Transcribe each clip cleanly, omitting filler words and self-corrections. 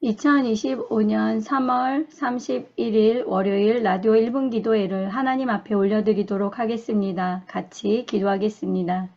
2025년 3월 31일 월요일 라디오 1분 기도회를 하나님 앞에 올려드리도록 하겠습니다. 같이 기도하겠습니다.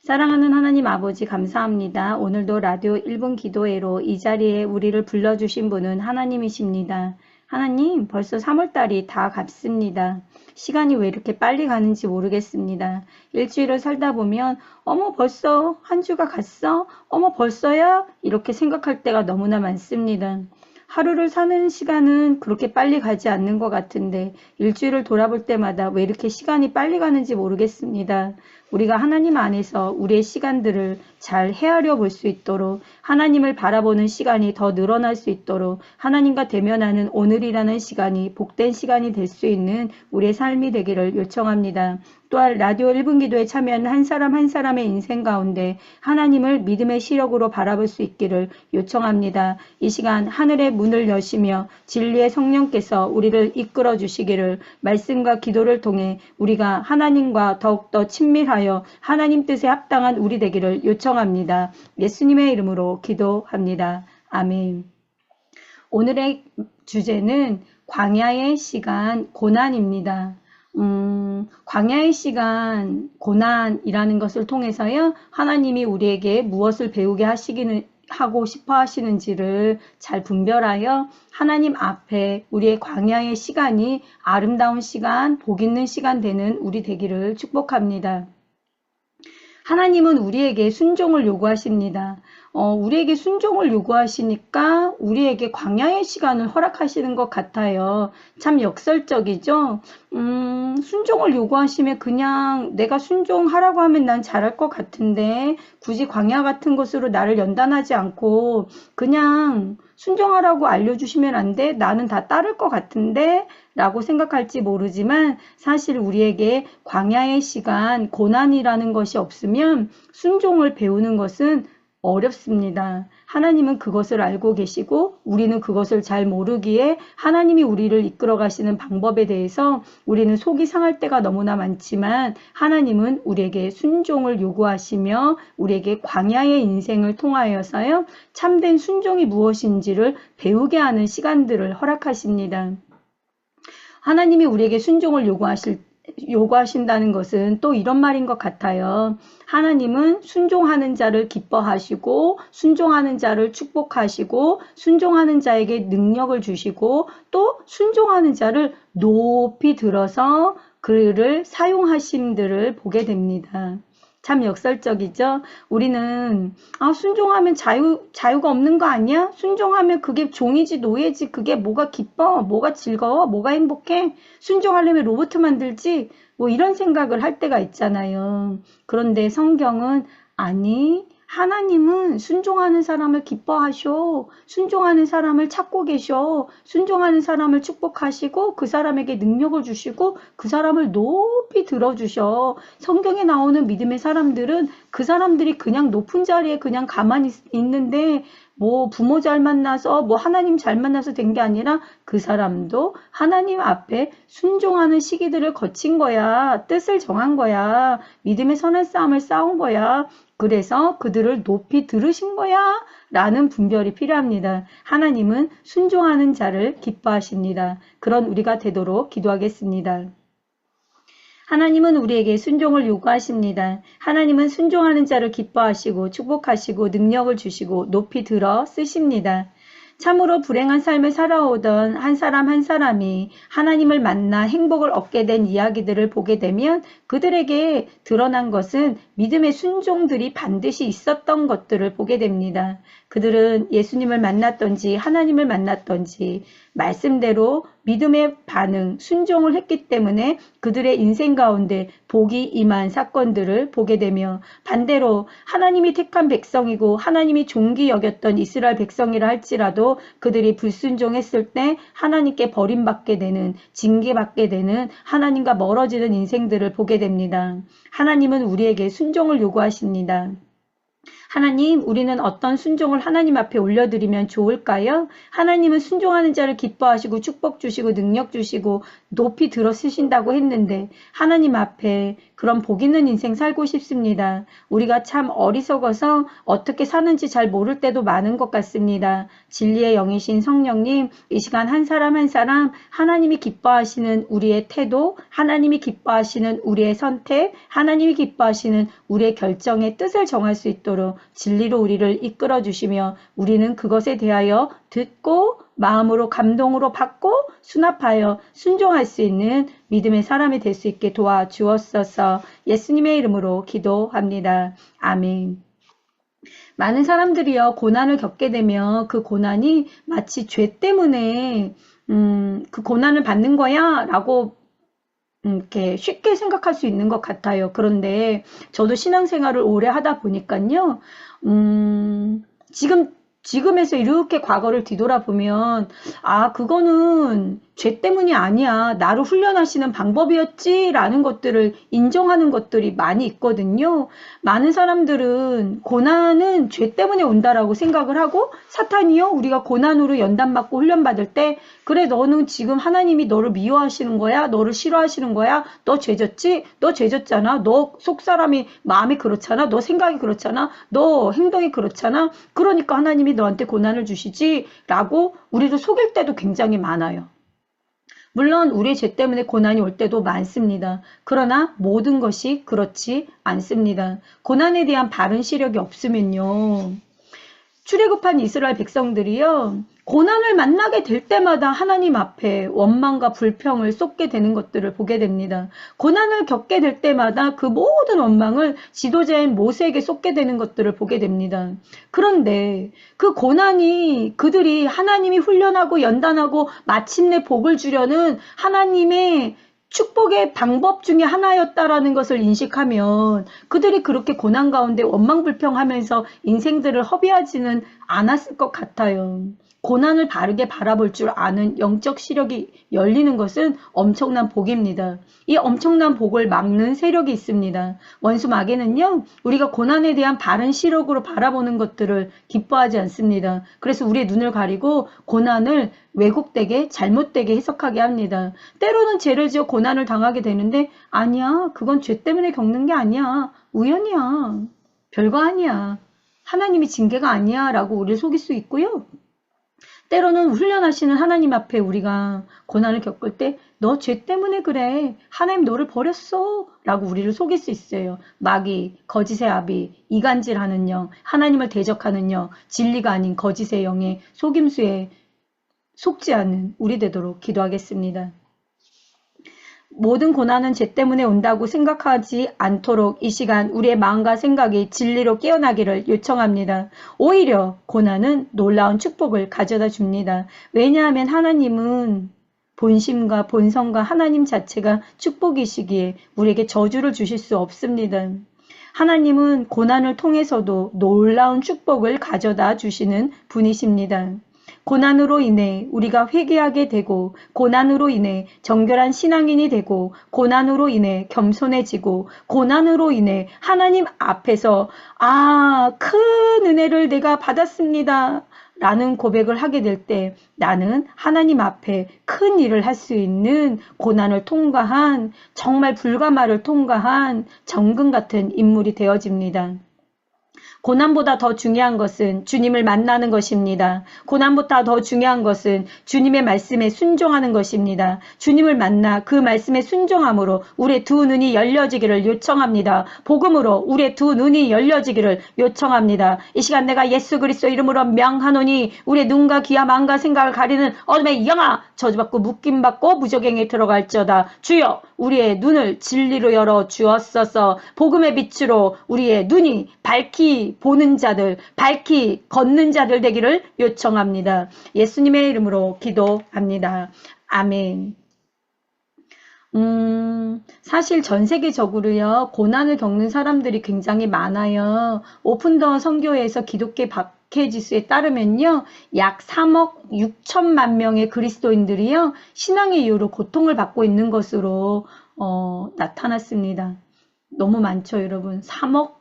사랑하는 하나님 아버지 감사합니다. 오늘도 라디오 1분 기도회로 이 자리에 우리를 불러주신 분은 하나님이십니다. 하나님, 벌써 3월달이 다 갔습니다. 시간이 왜 이렇게 빨리 가는지 모르겠습니다. 일주일을 살다 보면 어머 벌써 한 주가 갔어? 어머 벌써야? 이렇게 생각할 때가 너무나 많습니다. 하루를 사는 시간은 그렇게 빨리 가지 않는 것 같은데 일주일을 돌아볼 때마다 왜 이렇게 시간이 빨리 가는지 모르겠습니다. 우리가 하나님 안에서 우리의 시간들을 잘 헤아려 볼 수 있도록 하나님을 바라보는 시간이 더 늘어날 수 있도록 하나님과 대면하는 오늘이라는 시간이 복된 시간이 될 수 있는 우리의 삶이 되기를 요청합니다. 또한 라디오 1분 기도에 참여하는 한 사람 한 사람의 인생 가운데 하나님을 믿음의 시력으로 바라볼 수 있기를 요청합니다. 이 시간 하늘의 문을 여시며 진리의 성령께서 우리를 이끌어 주시기를 말씀과 기도를 통해 우리가 하나님과 더욱더 친밀하여 하나님 뜻에 합당한 우리 되기를 요청합니다. 예수님의 이름으로 기도합니다. 아멘. 오늘의 주제는 광야의 시간 고난입니다. 광야의 시간 고난이라는 것을 통해서요 하나님이 우리에게 무엇을 배우게 하고 싶어 하시는지를 잘 분별하여 하나님 앞에 우리의 광야의 시간이 아름다운 시간, 복 있는 시간 되는 우리 되기를 축복합니다. 하나님은 우리에게 순종을 요구하십니다. 우리에게 순종을 요구하시니까 우리에게 광야의 시간을 허락하시는 것 같아요. 참 역설적이죠? 순종을 요구하시면 그냥 내가 순종하라고 하면 난 잘할 것 같은데 굳이 광야 같은 것으로 나를 연단하지 않고 그냥 순종하라고 알려주시면 안 돼? 나는 다 따를 것 같은데? 라고 생각할지 모르지만 사실 우리에게 광야의 시간, 고난이라는 것이 없으면 순종을 배우는 것은 어렵습니다. 하나님은 그것을 알고 계시고 우리는 그것을 잘 모르기에 하나님이 우리를 이끌어 가시는 방법에 대해서 우리는 속이 상할 때가 너무나 많지만 하나님은 우리에게 순종을 요구하시며 우리에게 광야의 인생을 통하여서요 참된 순종이 무엇인지를 배우게 하는 시간들을 허락하십니다. 하나님이 우리에게 순종을 요구하신다는 것은 또 이런 말인 것 같아요. 하나님은 순종하는 자를 기뻐하시고 순종하는 자를 축복하시고 순종하는 자에게 능력을 주시고 또 순종하는 자를 높이 들어서 그를 사용하심들을 보게 됩니다. 참 역설적이죠. 우리는 순종하면 자유가 없는 거 아니야? 순종하면 그게 종이지 노예지. 그게 뭐가 기뻐? 뭐가 즐거워? 뭐가 행복해? 순종하려면 로봇 만들지? 뭐 이런 생각을 할 때가 있잖아요. 그런데 성경은 아니, 하나님은 순종하는 사람을 기뻐하셔. 순종하는 사람을 찾고 계셔. 순종하는 사람을 축복하시고 그 사람에게 능력을 주시고 그 사람을 높이 들어주셔. 성경에 나오는 믿음의 사람들은 그 사람들이 그냥 높은 자리에 그냥 가만히 있는데 뭐 부모 잘 만나서 뭐 하나님 잘 만나서 된 게 아니라 그 사람도 하나님 앞에 순종하는 시기들을 거친 거야. 뜻을 정한 거야. 믿음의 선한 싸움을 싸운 거야. 그래서 그들을 높이 들으신 거야 라는 분별이 필요합니다. 하나님은 순종하는 자를 기뻐하십니다. 그런 우리가 되도록 기도하겠습니다. 하나님은 우리에게 순종을 요구하십니다. 하나님은 순종하는 자를 기뻐하시고 축복하시고 능력을 주시고 높이 들어 쓰십니다. 참으로 불행한 삶을 살아오던 한 사람 한 사람이 하나님을 만나 행복을 얻게 된 이야기들을 보게 되면 그들에게 드러난 것은 믿음의 순종들이 반드시 있었던 것들을 보게 됩니다. 그들은 예수님을 만났던지 하나님을 만났던지 말씀대로 믿음의 반응, 순종을 했기 때문에 그들의 인생 가운데 복이 임한 사건들을 보게 되며 반대로 하나님이 택한 백성이고 하나님이 존귀 여겼던 이스라엘 백성이라 할지라도 그들이 불순종했을 때 하나님께 버림받게 되는, 징계받게 되는 하나님과 멀어지는 인생들을 보게 됩니다. 하나님은 우리에게 순종을 요구하십니다. 하나님, 우리는 어떤 순종을 하나님 앞에 올려드리면 좋을까요? 하나님은 순종하는 자를 기뻐하시고 축복 주시고 능력 주시고 높이 들어 쓰신다고 했는데 하나님 앞에 그런 복 있는 인생 살고 싶습니다. 우리가 참 어리석어서 어떻게 사는지 잘 모를 때도 많은 것 같습니다. 진리의 영이신 성령님, 이 시간 한 사람 한 사람 하나님이 기뻐하시는 우리의 태도, 하나님이 기뻐하시는 우리의 선택, 하나님이 기뻐하시는 우리의 결정의 뜻을 정할 수 있도록 진리로 우리를 이끌어 주시며 우리는 그것에 대하여 듣고 마음으로 감동으로 받고 수납하여 순종할 수 있는 믿음의 사람이 될 수 있게 도와주옵소서. 예수님의 이름으로 기도합니다. 아멘. 많은 사람들이요, 고난을 겪게 되면 그 고난이 마치 죄 때문에 그 고난을 받는 거야 라고 이렇게 쉽게 생각할 수 있는 것 같아요. 그런데 저도 신앙생활을 오래 하다 보니까요, 지금에서 이렇게 과거를 뒤돌아보면, 아, 그거는 죄 때문이 아니야. 나를 훈련하시는 방법이었지라는 것들을 인정하는 것들이 많이 있거든요. 많은 사람들은 고난은 죄 때문에 온다라고 생각을 하고 사탄이요, 우리가 고난으로 연단받고 훈련받을 때 그래, 너는 지금 하나님이 너를 미워하시는 거야? 너를 싫어하시는 거야? 너 죄졌지? 너 죄졌잖아. 너 속사람이 마음이 그렇잖아. 너 생각이 그렇잖아. 너 행동이 그렇잖아. 그러니까 하나님이 너한테 고난을 주시지 라고 우리를 속일 때도 굉장히 많아요. 물론 우리의 죄 때문에 고난이 올 때도 많습니다. 그러나 모든 것이 그렇지 않습니다. 고난에 대한 바른 시력이 없으면요, 출애굽한 이스라엘 백성들이요, 고난을 만나게 될 때마다 하나님 앞에 원망과 불평을 쏟게 되는 것들을 보게 됩니다. 고난을 겪게 될 때마다 그 모든 원망을 지도자인 모세에게 쏟게 되는 것들을 보게 됩니다. 그런데 그 고난이 그들이 하나님이 훈련하고 연단하고 마침내 복을 주려는 하나님의 축복의 방법 중에 하나였다라는 것을 인식하면 그들이 그렇게 고난 가운데 원망불평하면서 인생들을 허비하지는 않았을 것 같아요. 고난을 바르게 바라볼 줄 아는 영적 시력이 열리는 것은 엄청난 복입니다. 이 엄청난 복을 막는 세력이 있습니다. 원수 마귀는요, 우리가 고난에 대한 바른 시력으로 바라보는 것들을 기뻐하지 않습니다. 그래서 우리의 눈을 가리고 고난을 왜곡되게 잘못되게 해석하게 합니다. 때로는 죄를 지어 고난을 당하게 되는데 아니야, 그건 죄 때문에 겪는 게 아니야. 우연이야. 별거 아니야. 하나님이 징계가 아니야 라고 우리를 속일 수 있고요. 때로는 훈련하시는 하나님 앞에 우리가 고난을 겪을 때 너 죄 때문에 그래. 하나님 너를 버렸어. 라고 우리를 속일 수 있어요. 마귀, 거짓의 아비, 이간질하는 영, 하나님을 대적하는 영, 진리가 아닌 거짓의 영의 속임수에 속지 않는 우리 되도록 기도하겠습니다. 모든 고난은 죄 때문에 온다고 생각하지 않도록 이 시간 우리의 마음과 생각이 진리로 깨어나기를 요청합니다. 오히려 고난은 놀라운 축복을 가져다 줍니다. 왜냐하면 하나님은 본심과 본성과 하나님 자체가 축복이시기에 우리에게 저주를 주실 수 없습니다. 하나님은 고난을 통해서도 놀라운 축복을 가져다 주시는 분이십니다. 고난으로 인해 우리가 회개하게 되고 고난으로 인해 정결한 신앙인이 되고 고난으로 인해 겸손해지고 고난으로 인해 하나님 앞에서 큰 은혜를 내가 받았습니다 라는 고백을 하게 될 때 나는 하나님 앞에 큰 일을 할 수 있는 고난을 통과한 정말 불가마를 통과한 정금 같은 인물이 되어집니다. 고난보다 더 중요한 것은 주님을 만나는 것입니다. 고난보다 더 중요한 것은 주님의 말씀에 순종하는 것입니다. 주님을 만나 그 말씀에 순종함으로 우리의 두 눈이 열려지기를 요청합니다. 복음으로 우리의 두 눈이 열려지기를 요청합니다. 이 시간 내가 예수 그리스도 이름으로 명하노니 우리의 눈과 귀와 마음과 생각을 가리는 어둠의 영아 저주받고 묶임받고 무저갱에 들어갈지어다. 주여 우리의 눈을 진리로 열어 주옵소서. 복음의 빛으로 우리의 눈이 밝히 보는 자들, 밝히 걷는 자들 되기를 요청합니다. 예수님의 이름으로 기도합니다. 아멘. 사실 전 세계적으로요, 고난을 겪는 사람들이 굉장히 많아요. 오픈더 선교회에서 기독교 박해지수에 따르면요, 약 3억 6천만 명의 그리스도인들이요, 신앙의 이유로 고통을 받고 있는 것으로 나타났습니다. 너무 많죠, 여러분. 3억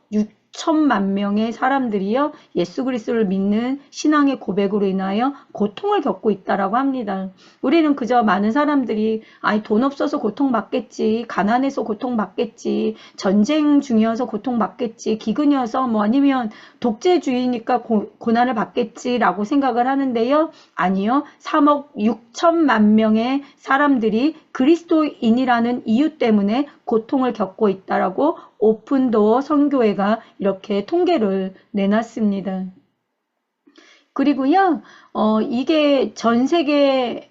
6천만 명의 사람들이요, 예수 그리스도를 믿는 신앙의 고백으로 인하여 고통을 겪고 있다라고 합니다. 우리는 그저 많은 사람들이 아니 돈 없어서 고통받겠지, 가난해서 고통받겠지, 전쟁 중이어서 고통받겠지, 기근이어서 뭐 아니면 독재주의니까 고난을 받겠지라고 생각을 하는데요. 아니요. 3억 6천만 명의 사람들이 그리스도인이라는 이유 때문에 고통을 겪고 있다라고 오픈도어 선교회가 이렇게 통계를 내놨습니다. 그리고요, 이게 전 세계로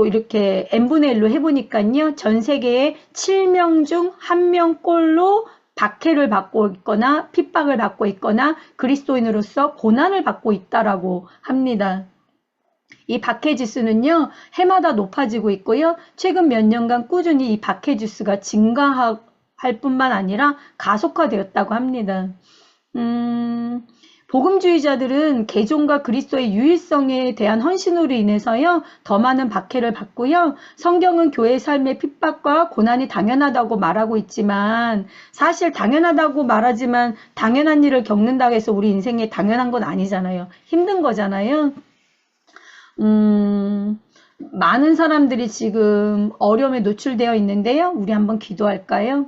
이렇게 n분의 1로 해보니까요, 전 세계에 7명 중 1명꼴로 박해를 받고 있거나 핍박을 받고 있거나 그리스도인으로서 고난을 받고 있다라고 합니다. 이 박해 지수는요, 해마다 높아지고 있고요. 최근 몇 년간 꾸준히 이 박해 지수가 증가할 뿐만 아니라 가속화되었다고 합니다. 복음주의자들은 개종과 그리스도의 유일성에 대한 헌신으로 인해서요, 더 많은 박해를 받고요. 성경은 교회의 삶의 핍박과 고난이 당연하다고 말하고 있지만, 사실 당연하다고 말하지만 당연한 일을 겪는다고 해서 우리 인생에 당연한 건 아니잖아요. 힘든 거잖아요. 많은 사람들이 지금 어려움에 노출되어 있는데요. 우리 한번 기도할까요?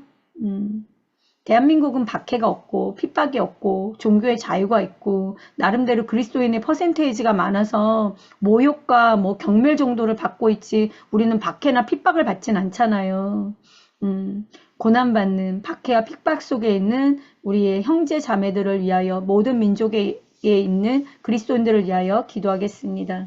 대한민국은 박해가 없고 핍박이 없고 종교의 자유가 있고 나름대로 그리스도인의 퍼센테이지가 많아서 모욕과 뭐 경멸 정도를 받고 있지 우리는 박해나 핍박을 받진 않잖아요. 고난받는 박해와 핍박 속에 있는 우리의 형제 자매들을 위하여 모든 민족에 있는 그리스도인들을 위하여 기도하겠습니다.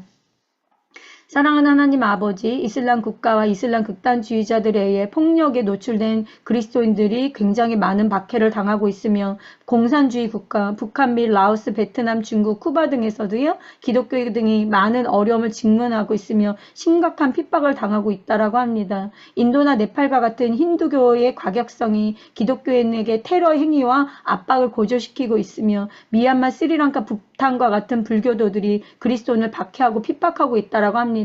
사랑하는 하나님 아버지, 이슬람 국가와 이슬람 극단주의자들에 의해 폭력에 노출된 그리스도인들이 굉장히 많은 박해를 당하고 있으며 공산주의 국가, 북한 및 라오스, 베트남, 중국, 쿠바 등에서도요, 기독교 등이 많은 어려움을 직면하고 있으며 심각한 핍박을 당하고 있다라고 합니다. 인도나 네팔과 같은 힌두교의 과격성이 기독교인에게 테러 행위와 압박을 고조시키고 있으며 미얀마, 스리랑카, 부탄과 같은 불교도들이 그리스도인을 박해하고 핍박하고 있다라고 합니다.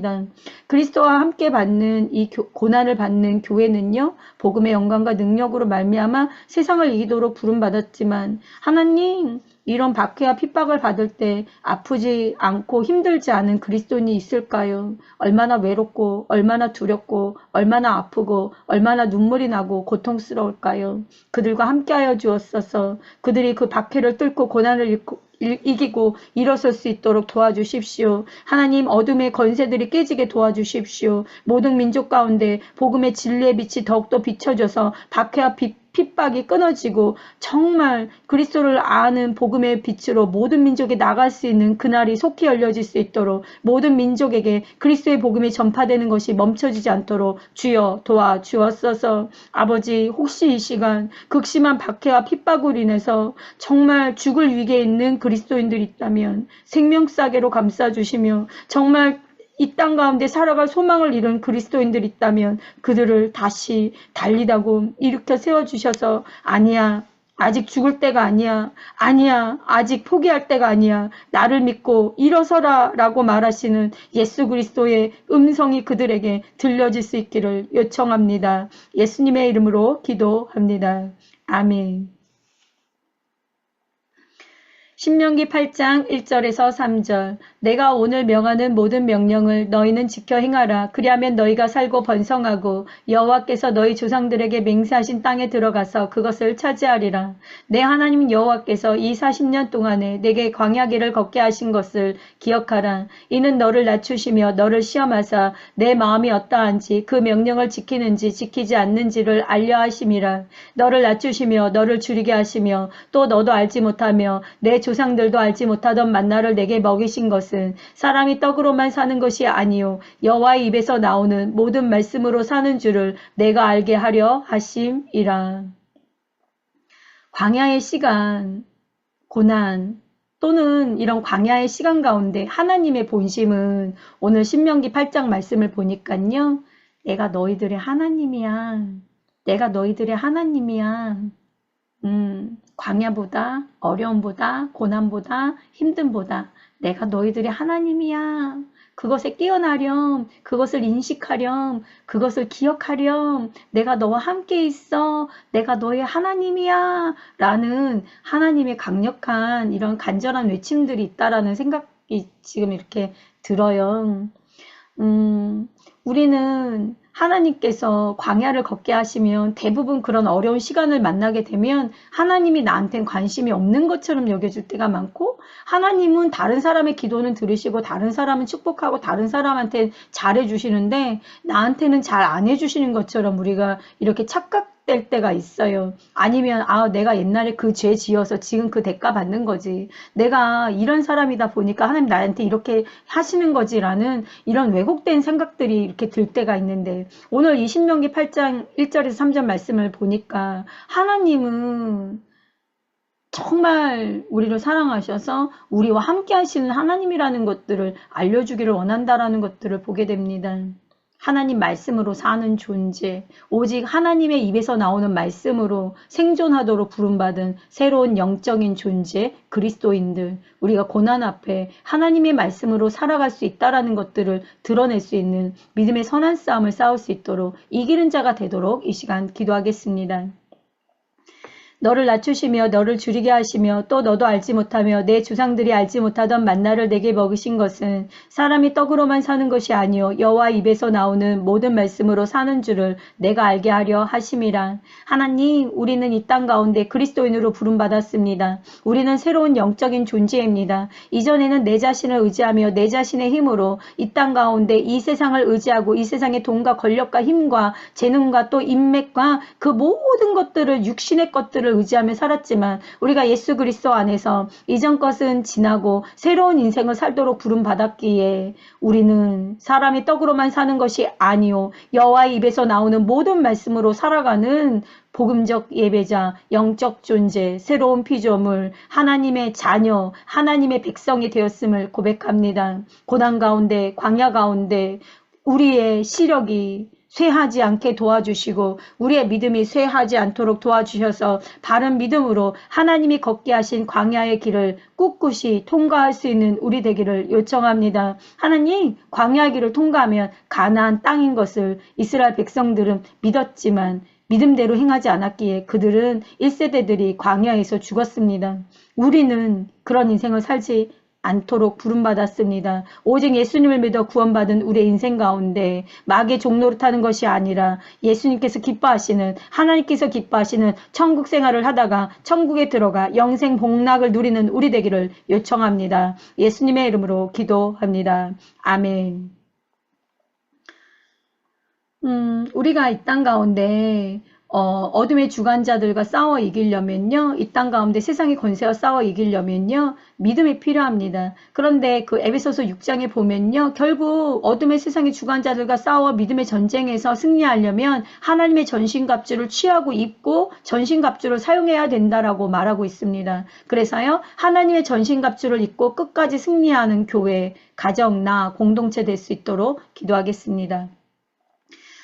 그리스도와 함께 받는 이 고난을 받는 교회는요, 복음의 영광과 능력으로 말미암아 세상을 이기도록 부름받았지만 하나님, 이런 박해와 핍박을 받을 때 아프지 않고 힘들지 않은 그리스도인이 있을까요? 얼마나 외롭고 얼마나 두렵고 얼마나 아프고 얼마나 눈물이 나고 고통스러울까요? 그들과 함께하여 주옵소서. 그들이 그 박해를 뚫고 고난을 이기고 일어설 수 있도록 도와주십시오. 하나님, 어둠의 권세들이 깨지게 도와주십시오. 모든 민족 가운데 복음의 진리의 빛이 더욱더 비춰져서 박해와 핍박이 끊어지고 정말 그리스도를 아는 복음의 빛으로 모든 민족이 나갈 수 있는 그날이 속히 열려질 수 있도록 모든 민족에게 그리스도의 복음이 전파되는 것이 멈춰지지 않도록 주여 도와주옵소서. 아버지, 혹시 이 시간 극심한 박해와 핍박으로 인해서 정말 죽을 위기에 있는 그리스도인들이 있다면 생명싸개로 감싸주시며 정말 이 땅 가운데 살아갈 소망을 잃은 그리스도인들이 있다면 그들을 다시 달리다고 일으켜 세워주셔서 아니야, 아직 죽을 때가 아니야, 아니야, 아직 포기할 때가 아니야, 나를 믿고 일어서라 라고 말하시는 예수 그리스도의 음성이 그들에게 들려질 수 있기를 요청합니다. 예수님의 이름으로 기도합니다. 아멘. 신명기 8장 1절에서 3절. 내가 오늘 명하는 모든 명령을 너희는 지켜 행하라. 그리하면 너희가 살고 번성하고 여호와께서 너희 조상들에게 맹세하신 땅에 들어가서 그것을 차지하리라. 내 하나님 여호와께서 이 40년 동안에 내게 광야길을 걷게 하신 것을 기억하라. 이는 너를 낮추시며 너를 시험하사 내 마음이 어떠한지 그 명령을 지키는지 지키지 않는지를 알려 하심이라. 너를 낮추시며 너를 줄이게 하시며 또 너도 알지 못하며 내 조상들도 알지 못하던 만나를 내게 먹이신 것은 사람이 떡으로만 사는 것이 아니요 여호와의 입에서 나오는 모든 말씀으로 사는 줄을 내가 알게 하려 하심이라. 광야의 시간, 고난 또는 이런 광야의 시간 가운데 하나님의 본심은 오늘 신명기 8장 말씀을 보니까요. 내가 너희들의 하나님이야. 내가 너희들의 하나님이야. 광야보다 어려움보다 고난보다 힘듦보다 내가 너희들의 하나님이야. 그것에 깨어나렴, 그것을 인식하렴, 그것을 기억하렴, 내가 너와 함께 있어, 내가 너의 하나님이야 라는 하나님의 강력한 이런 간절한 외침들이 있다라는 생각이 지금 이렇게 들어요. 우리는 하나님께서 광야를 걷게 하시면 대부분 그런 어려운 시간을 만나게 되면 하나님이 나한텐 관심이 없는 것처럼 여겨질 때가 많고, 하나님은 다른 사람의 기도는 들으시고 다른 사람은 축복하고 다른 사람한테 잘해주시는데 나한테는 잘 안 해주시는 것처럼 우리가 이렇게 착각될 때가 있어요. 아니면 내가 옛날에 그 죄 지어서 지금 그 대가 받는 거지, 내가 이런 사람이다 보니까 하나님 나한테 이렇게 하시는 거지라는 이런 왜곡된 생각들이 이렇게 들 때가 있는데, 오늘 이 신명기 8장 1절에서 3절 말씀을 보니까 하나님은 정말 우리를 사랑하셔서 우리와 함께 하시는 하나님이라는 것들을 알려주기를 원한다라는 것들을 보게 됩니다. 하나님 말씀으로 사는 존재, 오직 하나님의 입에서 나오는 말씀으로 생존하도록 부름받은 새로운 영적인 존재, 그리스도인들, 우리가 고난 앞에 하나님의 말씀으로 살아갈 수 있다는 것들을 드러낼 수 있는 믿음의 선한 싸움을 싸울 수 있도록 이기는 자가 되도록 이 시간 기도하겠습니다. 너를 낮추시며 너를 줄이게 하시며 또 너도 알지 못하며 내 조상들이 알지 못하던 만나를 내게 먹이신 것은 사람이 떡으로만 사는 것이 아니요 여호와 입에서 나오는 모든 말씀으로 사는 줄을 내가 알게 하려 하심이라. 하나님, 우리는 이 땅 가운데 그리스도인으로 부름받았습니다. 우리는 새로운 영적인 존재입니다. 이전에는 내 자신을 의지하며 내 자신의 힘으로 이 땅 가운데 이 세상을 의지하고 이 세상의 돈과 권력과 힘과 재능과 또 인맥과 그 모든 것들을, 육신의 것들을 의지하며 살았지만 우리가 예수 그리스도 안에서 이전 것은 지나고 새로운 인생을 살도록 부름받았기에 우리는 사람이 떡으로만 사는 것이 아니요 여호와의 입에서 나오는 모든 말씀으로 살아가는 복음적 예배자, 영적 존재, 새로운 피조물, 하나님의 자녀, 하나님의 백성이 되었음을 고백합니다. 고난 가운데, 광야 가운데 우리의 시력이 쇠하지 않게 도와주시고 우리의 믿음이 쇠하지 않도록 도와주셔서 바른 믿음으로 하나님이 걷게 하신 광야의 길을 꿋꿋이 통과할 수 있는 우리 되기를 요청합니다. 하나님, 광야의 길을 통과하면 가나안 땅인 것을 이스라엘 백성들은 믿었지만 믿음대로 행하지 않았기에 그들은 1세대들이 광야에서 죽었습니다. 우리는 그런 인생을 살지 않도록 부름받았습니다. 오직 예수님을 믿어 구원받은 우리의 인생 가운데 마귀의 종로를 타는 것이 아니라 예수님께서 기뻐하시는, 하나님께서 기뻐하시는 천국 생활을 하다가 천국에 들어가 영생 복락을 누리는 우리 되기를 요청합니다. 예수님의 이름으로 기도합니다. 아멘. 우리가 이 땅 가운데 어둠의 주관자들과 싸워 이기려면요, 이 땅 가운데 세상의 권세와 싸워 이기려면요, 믿음이 필요합니다. 그런데 그 에베소서 6장에 보면요, 결국 어둠의 세상의 주관자들과 싸워 믿음의 전쟁에서 승리하려면 하나님의 전신갑주를 취하고 입고 전신갑주를 사용해야 된다라고 말하고 있습니다. 그래서요, 하나님의 전신갑주를 입고 끝까지 승리하는 교회, 가정, 나, 공동체 될 수 있도록 기도하겠습니다.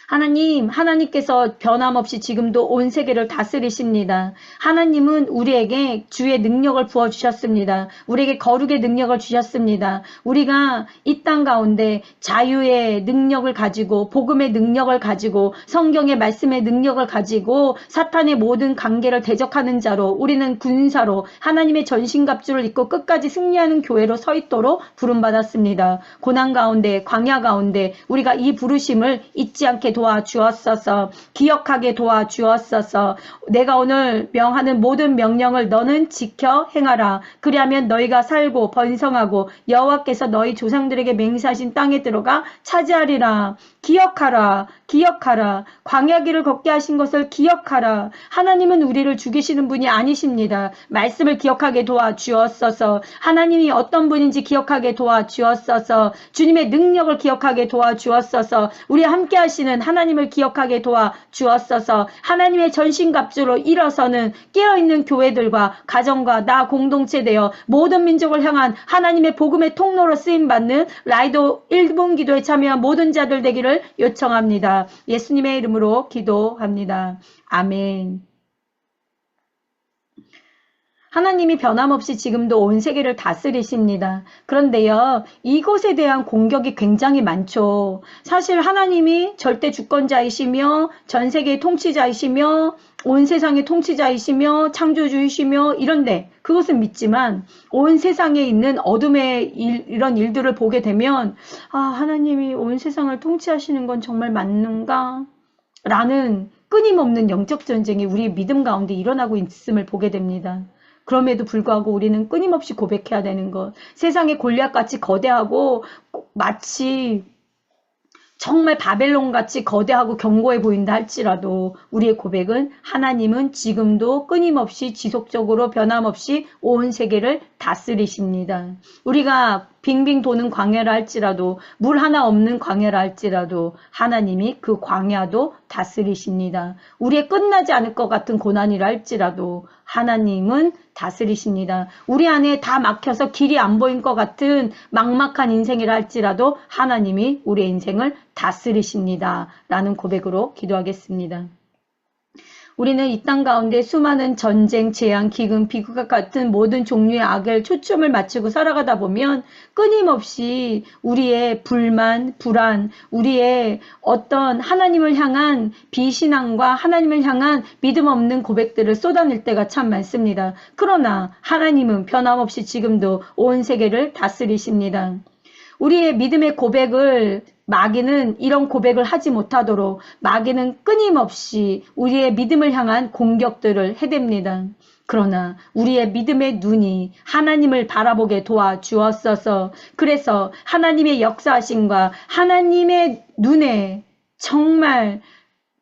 하나님, 하나님께서 변함없이 지금도 온 세계를 다스리십니다. 하나님은 우리에게 주의 능력을 부어주셨습니다. 우리에게 거룩의 능력을 주셨습니다. 우리가 이 땅 가운데 자유의 능력을 가지고, 복음의 능력을 가지고, 성경의 말씀의 능력을 가지고 사탄의 모든 관계를 대적하는 자로, 우리는 군사로 하나님의 전신갑주를 입고 끝까지 승리하는 교회로 서 있도록 부름받았습니다. 고난 가운데, 광야 가운데 우리가 이 부르심을 잊지 않게 도와주었소서. 기억하게 도와주었소서. 내가 오늘 명하는 모든 명령을 너는 지켜 행하라. 그리하면 너희가 살고 번성하고 여호와께서 너희 조상들에게 맹세하신 땅에 들어가 차지하리라. 기억하라. 기억하라. 광야길을 걷게 하신 것을 기억하라. 하나님은 우리를 죽이시는 분이 아니십니다. 말씀을 기억하게 도와주었소서. 하나님이 어떤 분인지 기억하게 도와주었소서. 주님의 능력을 기억하게 도와주었소서. 우리 함께 하시는 하나님을 기억하게 도와주었소서. 하나님의 전신갑주로 일어서는 깨어있는 교회들과 가정과 나 공동체 되어 모든 민족을 향한 하나님의 복음의 통로로 쓰임받는 라이도 1분 기도에 참여한 모든 자들 되기를 요청합니다. 예수님의 이름으로 기도합니다. 아멘. 하나님이 변함없이 지금도 온 세계를 다스리십니다. 그런데요, 이것에 대한 공격이 굉장히 많죠. 사실 하나님이 절대 주권자이시며 전 세계의 통치자이시며 온 세상의 통치자이시며 창조주이시며 이런데 그것은 믿지만 온 세상에 있는 어둠의 이런 일들을 보게 되면 하나님이 온 세상을 통치하시는 건 정말 맞는가? 라는 끊임없는 영적 전쟁이 우리의 믿음 가운데 일어나고 있음을 보게 됩니다. 그럼에도 불구하고 우리는 끊임없이 고백해야 되는 것. 세상의 골리앗같이 거대하고 마치 정말 바벨론같이 거대하고 견고해 보인다 할지라도 우리의 고백은 하나님은 지금도 끊임없이 지속적으로 변함없이 온 세계를 다스리십니다. 우리가 빙빙 도는 광야라 할지라도 물 하나 없는 광야라 할지라도 하나님이 그 광야도 다스리십니다. 우리의 끝나지 않을 것 같은 고난이라 할지라도 하나님은 다스리십니다. 우리 안에 다 막혀서 길이 안 보인 것 같은 막막한 인생이라 할지라도 하나님이 우리의 인생을 다스리십니다. 라는 고백으로 기도하겠습니다. 우리는 이 땅 가운데 수많은 전쟁, 재앙, 기근, 비극과 같은 모든 종류의 악을 초점을 맞추고 살아가다 보면 끊임없이 우리의 불만, 불안, 우리의 어떤 하나님을 향한 비신앙과 하나님을 향한 믿음 없는 고백들을 쏟아낼 때가 참 많습니다. 그러나 하나님은 변함없이 지금도 온 세계를 다스리십니다. 우리의 믿음의 고백을 마귀는 이런 고백을 하지 못하도록 마귀는 끊임없이 우리의 믿음을 향한 공격들을 해댑니다. 그러나 우리의 믿음의 눈이 하나님을 바라보게 도와주었어서 그래서 하나님의 역사하심과 하나님의 눈에 정말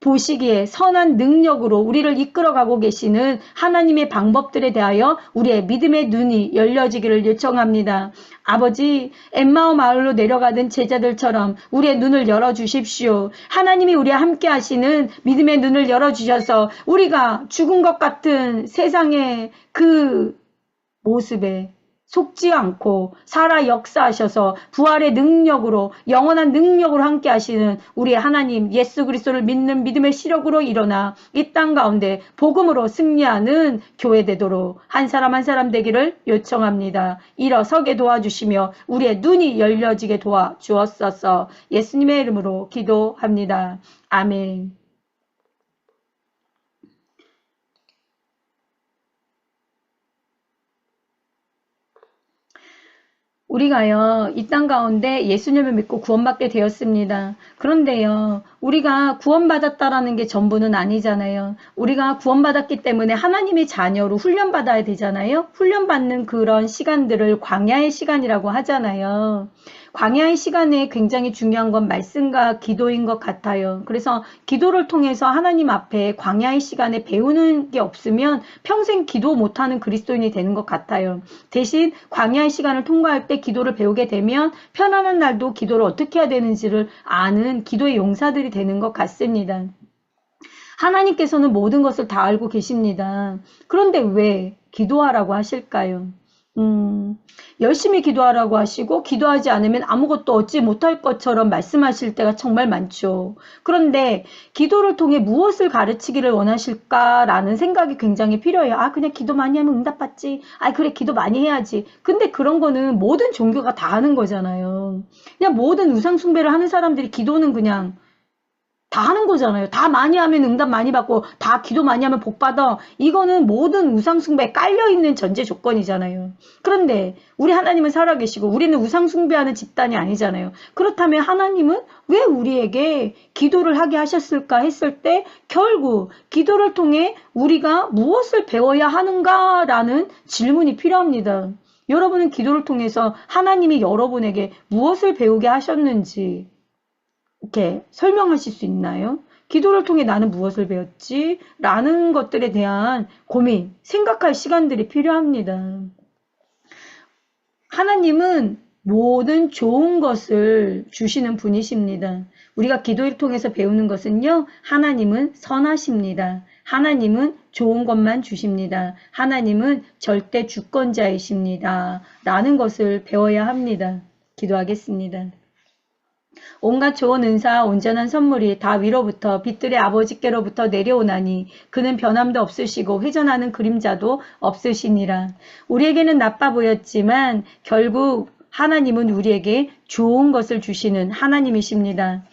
보시기에 선한 능력으로 우리를 이끌어가고 계시는 하나님의 방법들에 대하여 우리의 믿음의 눈이 열려지기를 요청합니다. 아버지, 엠마오 마을로 내려가던 제자들처럼 우리의 눈을 열어주십시오. 하나님이 우리와 함께 하시는 믿음의 눈을 열어주셔서 우리가 죽은 것 같은 세상의 그 모습에 속지 않고 살아 역사하셔서 부활의 능력으로 영원한 능력으로 함께 하시는 우리의 하나님 예수 그리스도를 믿는 믿음의 시력으로 일어나 이 땅 가운데 복음으로 승리하는 교회 되도록 한 사람 한 사람 되기를 요청합니다. 일어서게 도와주시며 우리의 눈이 열려지게 도와주옵소서. 예수님의 이름으로 기도합니다. 아멘. 우리가요, 이 땅 가운데 예수님을 믿고 구원받게 되었습니다. 그런데요, 우리가 구원받았다라는 게 전부는 아니잖아요. 우리가 구원받았기 때문에 하나님의 자녀로 훈련받아야 되잖아요. 훈련받는 그런 시간들을 광야의 시간이라고 하잖아요. 광야의 시간에 굉장히 중요한 건 말씀과 기도인 것 같아요. 그래서 기도를 통해서 하나님 앞에 광야의 시간에 배우는 게 없으면 평생 기도 못하는 그리스도인이 되는 것 같아요. 대신 광야의 시간을 통과할 때 기도를 배우게 되면 편안한 날도 기도를 어떻게 해야 되는지를 아는 기도의 용사들이 되는 것 같습니다. 하나님께서는 모든 것을 다 알고 계십니다. 그런데 왜 기도하라고 하실까요? 열심히 기도하라고 하시고 기도하지 않으면 아무것도 얻지 못할 것처럼 말씀하실 때가 정말 많죠. 그런데 기도를 통해 무엇을 가르치기를 원하실까라는 생각이 굉장히 필요해요. 그냥 기도 많이 하면 응답받지. 그래 기도 많이 해야지. 근데 그런 거는 모든 종교가 다 하는 거잖아요. 그냥 모든 우상 숭배를 하는 사람들이 기도는 그냥 다 하는 거잖아요. 다 많이 하면 응답 많이 받고 다 기도 많이 하면 복 받아. 이거는 모든 우상숭배에 깔려있는 전제 조건이잖아요. 그런데 우리 하나님은 살아계시고 우리는 우상숭배하는 집단이 아니잖아요. 그렇다면 하나님은 왜 우리에게 기도를 하게 하셨을까 했을 때 결국 기도를 통해 우리가 무엇을 배워야 하는가라는 질문이 필요합니다. 여러분은 기도를 통해서 하나님이 여러분에게 무엇을 배우게 하셨는지 이렇게 설명하실 수 있나요? 기도를 통해 나는 무엇을 배웠지? 라는 것들에 대한 고민, 생각할 시간들이 필요합니다. 하나님은 모든 좋은 것을 주시는 분이십니다. 우리가 기도를 통해서 배우는 것은요, 하나님은 선하십니다. 하나님은 좋은 것만 주십니다. 하나님은 절대 주권자이십니다. 라는 것을 배워야 합니다. 기도하겠습니다. 온갖 좋은 은사와 온전한 선물이 다 위로부터 빛들의 아버지께로부터 내려오나니 그는 변함도 없으시고 회전하는 그림자도 없으시니라. 우리에게는 나빠 보였지만 결국 하나님은 우리에게 좋은 것을 주시는 하나님이십니다.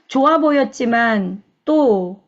좋아 보였지만 또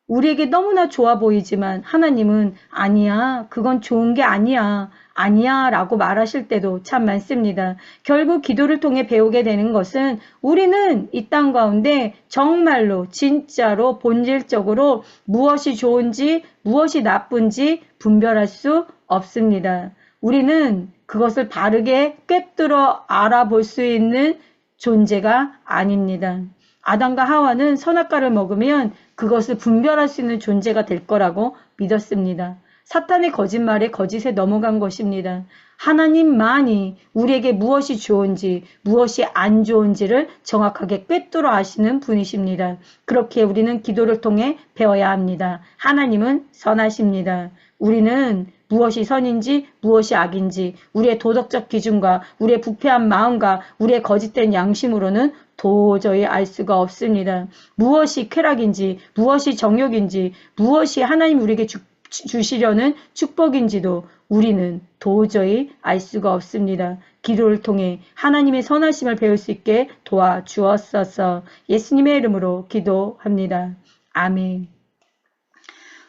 우리에게 너무나 좋아 보이지만 하나님은 아니야, 그건 좋은 게 아니야, 아니야 라고 말하실 때도 참 많습니다. 결국 기도를 통해 배우게 되는 것은 우리는 이 땅 가운데 정말로 진짜로 본질적으로 무엇이 좋은지 무엇이 나쁜지 분별할 수 없습니다. 우리는 그것을 바르게 꿰뚫어 알아볼 수 있는 존재가 아닙니다. 아담과 하와는 선악과를 먹으면 그것을 분별할 수 있는 존재가 될 거라고 믿었습니다. 사탄의 거짓말에 거짓에 넘어간 것입니다. 하나님만이 우리에게 무엇이 좋은지 무엇이 안 좋은지를 정확하게 꿰뚫어 아시는 분이십니다. 그렇게 우리는 기도를 통해 배워야 합니다. 하나님은 선하십니다. 우리는 무엇이 선인지 무엇이 악인지 우리의 도덕적 기준과 우리의 부패한 마음과 우리의 거짓된 양심으로는 도저히 알 수가 없습니다. 무엇이 쾌락인지 무엇이 정욕인지 무엇이 하나님 우리에게 주시려는 축복인지도 우리는 도저히 알 수가 없습니다. 기도를 통해 하나님의 선하심을 배울 수 있게 도와주었소서. 예수님의 이름으로 기도합니다. 아멘.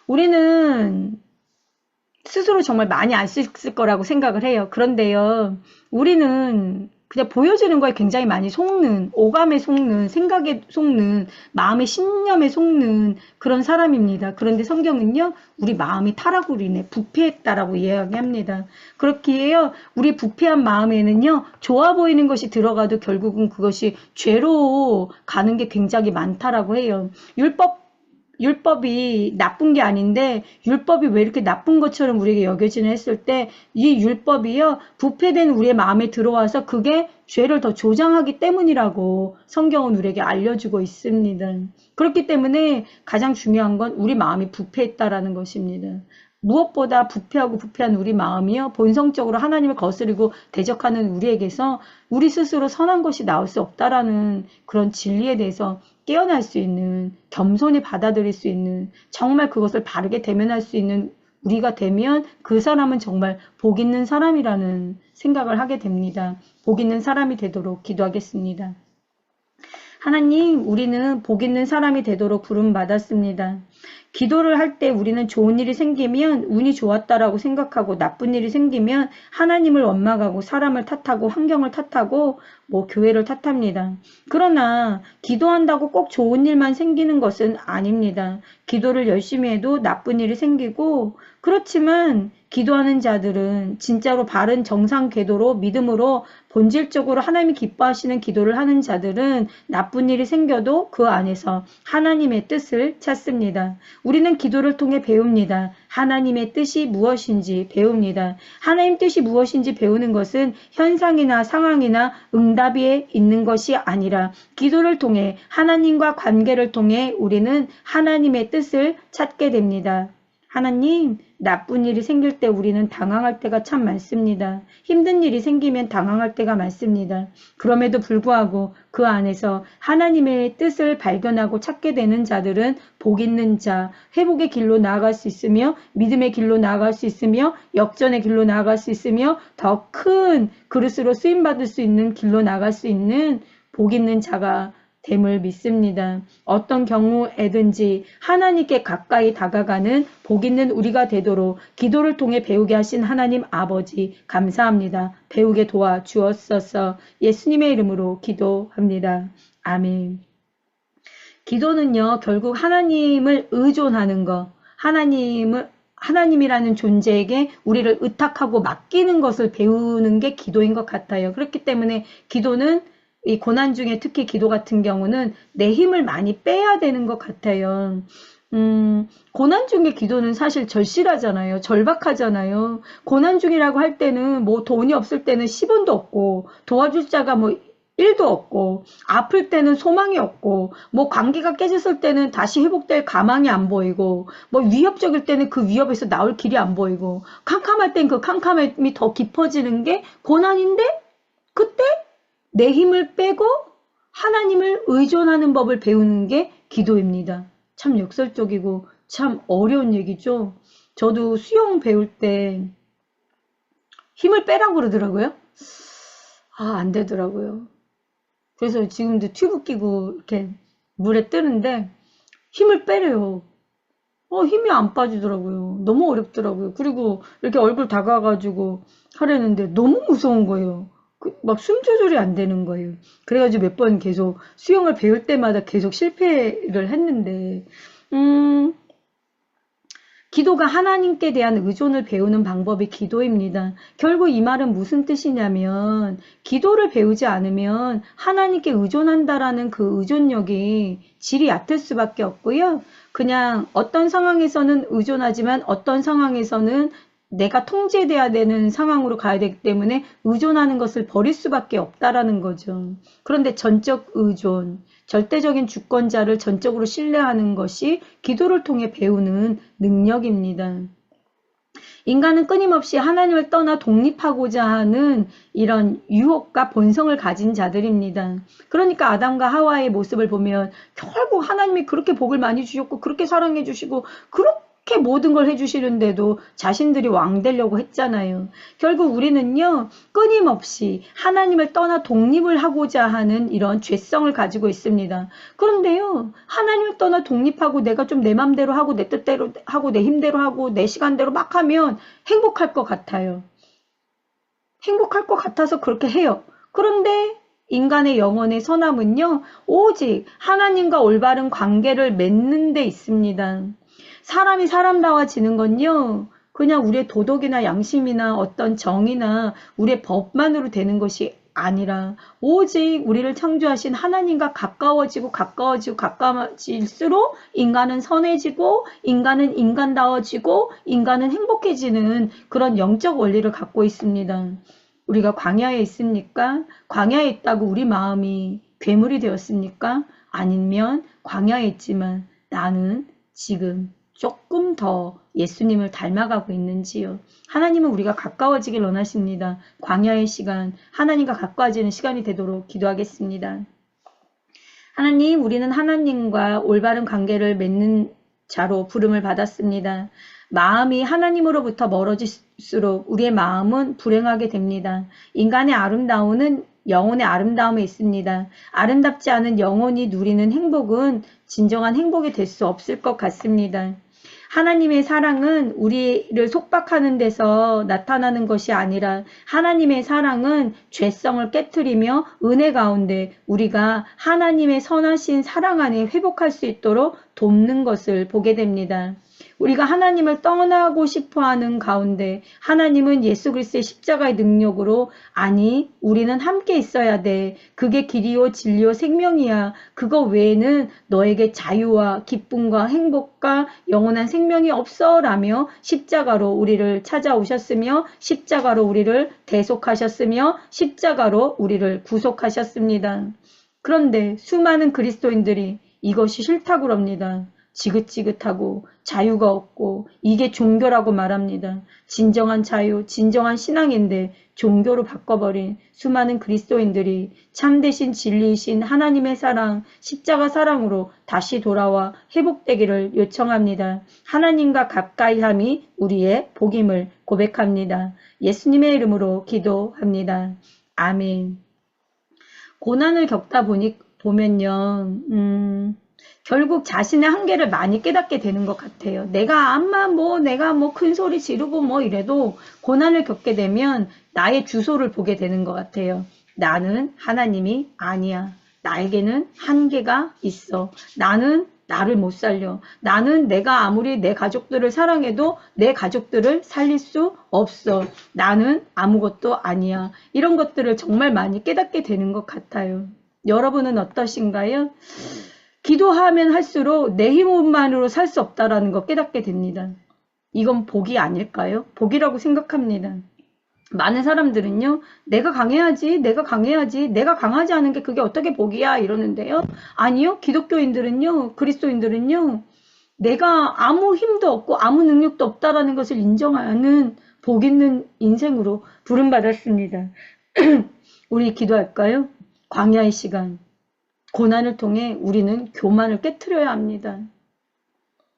우리는 스스로 정말 많이 안 썼을 거라고 생각을 해요. 그런데요, 우리는 그냥 보여지는 거에 굉장히 많이 속는, 오감에 속는, 생각에 속는, 마음의 신념에 속는 그런 사람입니다. 그런데 성경은요, 우리 마음이 타락으로 인해 부패했다라고 이야기합니다. 그렇기에요, 우리 부패한 마음에는요, 좋아 보이는 것이 들어가도 결국은 그것이 죄로 가는 게 굉장히 많다라고 해요. 율법이 나쁜 게 아닌데 율법이 왜 이렇게 나쁜 것처럼 우리에게 여겨지나 했을 때 이 율법이요 부패된 우리의 마음에 들어와서 그게 죄를 더 조장하기 때문이라고 성경은 우리에게 알려주고 있습니다. 그렇기 때문에 가장 중요한 건 우리 마음이 부패했다라는 것입니다. 무엇보다 부패하고 부패한 우리 마음이요 본성적으로 하나님을 거스르고 대적하는 우리에게서 우리 스스로 선한 것이 나올 수 없다라는 그런 진리에 대해서 깨어날 수 있는, 겸손히 받아들일 수 있는, 정말 그것을 바르게 대면할 수 있는 우리가 되면 그 사람은 정말 복 있는 사람이라는 생각을 하게 됩니다. 복 있는 사람이 되도록 기도하겠습니다. 하나님, 우리는 복 있는 사람이 되도록 부름받았습니다. 기도를 할 때 우리는 좋은 일이 생기면 운이 좋았다라고 생각하고 나쁜 일이 생기면 하나님을 원망하고 사람을 탓하고 환경을 탓하고 교회를 탓합니다. 그러나 기도한다고 꼭 좋은 일만 생기는 것은 아닙니다. 기도를 열심히 해도 나쁜 일이 생기고 그렇지만 기도하는 자들은 진짜로 바른 정상 궤도로 믿음으로 본질적으로 하나님이 기뻐하시는 기도를 하는 자들은 나쁜 일이 생겨도 그 안에서 하나님의 뜻을 찾습니다. 우리는 기도를 통해 배웁니다. 하나님의 뜻이 무엇인지 배웁니다. 하나님 뜻이 무엇인지 배우는 것은 현상이나 상황이나 응답에 있는 것이 아니라 기도를 통해 하나님과 관계를 통해 우리는 하나님의 뜻을 찾게 됩니다. 하나님, 나쁜 일이 생길 때 우리는 당황할 때가 참 많습니다. 힘든 일이 생기면 당황할 때가 많습니다. 그럼에도 불구하고 그 안에서 하나님의 뜻을 발견하고 찾게 되는 자들은 복 있는 자, 회복의 길로 나아갈 수 있으며 믿음의 길로 나아갈 수 있으며 역전의 길로 나아갈 수 있으며 더 큰 그릇으로 쓰임받을 수 있는 길로 나아갈 수 있는 복 있는 자가 됨을 믿습니다. 어떤 경우에든지 하나님께 가까이 다가가는 복 있는 우리가 되도록 기도를 통해 배우게 하신 하나님 아버지 감사합니다. 배우게 도와주었소서. 예수님의 이름으로 기도합니다. 아멘. 기도는요 결국 하나님을 의존하는 것, 하나님이라는 존재에게 우리를 의탁하고 맡기는 것을 배우는 게 기도인 것 같아요. 그렇기 때문에 기도는 이 고난 중에 특히 기도 같은 경우는 내 힘을 많이 빼야 되는 것 같아요. 고난 중에 기도는 사실 절실하잖아요. 절박하잖아요. 고난 중이라고 할 때는 돈이 없을 때는 10원도 없고 도와줄 자가 1도 없고 아플 때는 소망이 없고 관계가 깨졌을 때는 다시 회복될 가망이 안 보이고 위협적일 때는 그 위협에서 나올 길이 안 보이고 캄캄할 땐 그 캄캄함이 더 깊어지는 게 고난인데 그때 내 힘을 빼고 하나님을 의존하는 법을 배우는 게 기도입니다. 참 역설적이고 참 어려운 얘기죠. 저도 수영 배울 때 힘을 빼라고 그러더라고요. 안 되더라고요. 그래서 지금도 튜브 끼고 이렇게 물에 뜨는데 힘을 빼래요. 힘이 안 빠지더라고요. 너무 어렵더라고요. 그리고 이렇게 얼굴 다가가지고 하려는데 너무 무서운 거예요. 막 숨 조절이 안 되는 거예요. 그래가지고 몇 번 계속 수영을 배울 때마다 계속 실패를 했는데, 기도가 하나님께 대한 의존을 배우는 방법이 기도입니다. 결국 이 말은 무슨 뜻이냐면 기도를 배우지 않으면 하나님께 의존한다라는 그 의존력이 질이 얕을 수밖에 없고요. 그냥 어떤 상황에서는 의존하지만 어떤 상황에서는 내가 통제돼야 되는 상황으로 가야 되기 때문에 의존하는 것을 버릴 수밖에 없다라는 거죠. 그런데 전적 의존, 절대적인 주권자를 전적으로 신뢰하는 것이 기도를 통해 배우는 능력입니다. 인간은 끊임없이 하나님을 떠나 독립하고자 하는 이런 유혹과 본성을 가진 자들입니다. 그러니까 아담과 하와의 모습을 보면 결국 하나님이 그렇게 복을 많이 주셨고 그렇게 사랑해 주시고 그렇게 모든 걸 해주시는데도 자신들이 왕 되려고 했잖아요. 결국 우리는요, 끊임없이 하나님을 떠나 독립을 하고자 하는 이런 죄성을 가지고 있습니다. 그런데요, 하나님을 떠나 독립하고 내가 좀 내 맘대로 하고 내 뜻대로 하고 내 힘대로 하고 내 시간대로 막 하면 행복할 것 같아요. 행복할 것 같아서 그렇게 해요. 그런데 인간의 영혼의 선함은요, 오직 하나님과 올바른 관계를 맺는 데 있습니다. 사람이 사람다워지는 건요, 그냥 우리의 도덕이나 양심이나 어떤 정의나 우리의 법만으로 되는 것이 아니라 오직 우리를 창조하신 하나님과 가까워질수록 인간은 선해지고 인간은 인간다워지고 인간은 행복해지는 그런 영적 원리를 갖고 있습니다. 우리가 광야에 있습니까? 광야에 있다고 우리 마음이 괴물이 되었습니까? 아니면 광야에 있지만 나는 지금 조금 더 예수님을 닮아가고 있는지요. 하나님은 우리가 가까워지길 원하십니다. 광야의 시간, 하나님과 가까워지는 시간이 되도록 기도하겠습니다. 하나님, 우리는 하나님과 올바른 관계를 맺는 자로 부름을 받았습니다. 마음이 하나님으로부터 멀어질수록 우리의 마음은 불행하게 됩니다. 인간의 아름다움은 영혼의 아름다움에 있습니다. 아름답지 않은 영혼이 누리는 행복은 진정한 행복이 될 수 없을 것 같습니다. 하나님의 사랑은 우리를 속박하는 데서 나타나는 것이 아니라 하나님의 사랑은 죄성을 깨트리며 은혜 가운데 우리가 하나님의 선하신 사랑 안에 회복할 수 있도록 돕는 것을 보게 됩니다. 우리가 하나님을 떠나고 싶어하는 가운데 하나님은 예수 그리스도의 십자가의 능력으로 아니 우리는 함께 있어야 돼. 그게 길이요 진리요 생명이야. 그거 외에는 너에게 자유와 기쁨과 행복과 영원한 생명이 없어 라며 십자가로 우리를 찾아오셨으며 십자가로 우리를 대속하셨으며 십자가로 우리를 구속하셨습니다. 그런데 수많은 그리스도인들이 이것이 싫다고 합니다. 지긋지긋하고 자유가 없고 이게 종교라고 말합니다. 진정한 자유, 진정한 신앙인데 종교로 바꿔버린 수많은 그리스도인들이 참되신 진리이신 하나님의 사랑, 십자가 사랑으로 다시 돌아와 회복되기를 요청합니다. 하나님과 가까이함이 우리의 복임을 고백합니다. 예수님의 이름으로 기도합니다. 아멘. 고난을 겪다 보면요. 결국 자신의 한계를 많이 깨닫게 되는 것 같아요. 내가 큰 소리 지르고 이래도 고난을 겪게 되면 나의 주소를 보게 되는 것 같아요. 나는 하나님이 아니야. 나에게는 한계가 있어. 나는 나를 못 살려. 나는 내가 아무리 내 가족들을 사랑해도 내 가족들을 살릴 수 없어. 나는 아무것도 아니야. 이런 것들을 정말 많이 깨닫게 되는 것 같아요. 여러분은 어떠신가요? 기도하면 할수록 내 힘만으로 살 수 없다라는 거 깨닫게 됩니다. 이건 복이 아닐까요? 복이라고 생각합니다. 많은 사람들은요, 내가 강하지 내가 강하지 않은 게 그게 어떻게 복이야 이러는데요. 아니요, 기독교인들은요, 그리스도인들은요, 내가 아무 힘도 없고 아무 능력도 없다라는 것을 인정하는 복 있는 인생으로 부름받았습니다. 우리 기도할까요? 광야의 시간. 고난을 통해 우리는 교만을 깨트려야 합니다.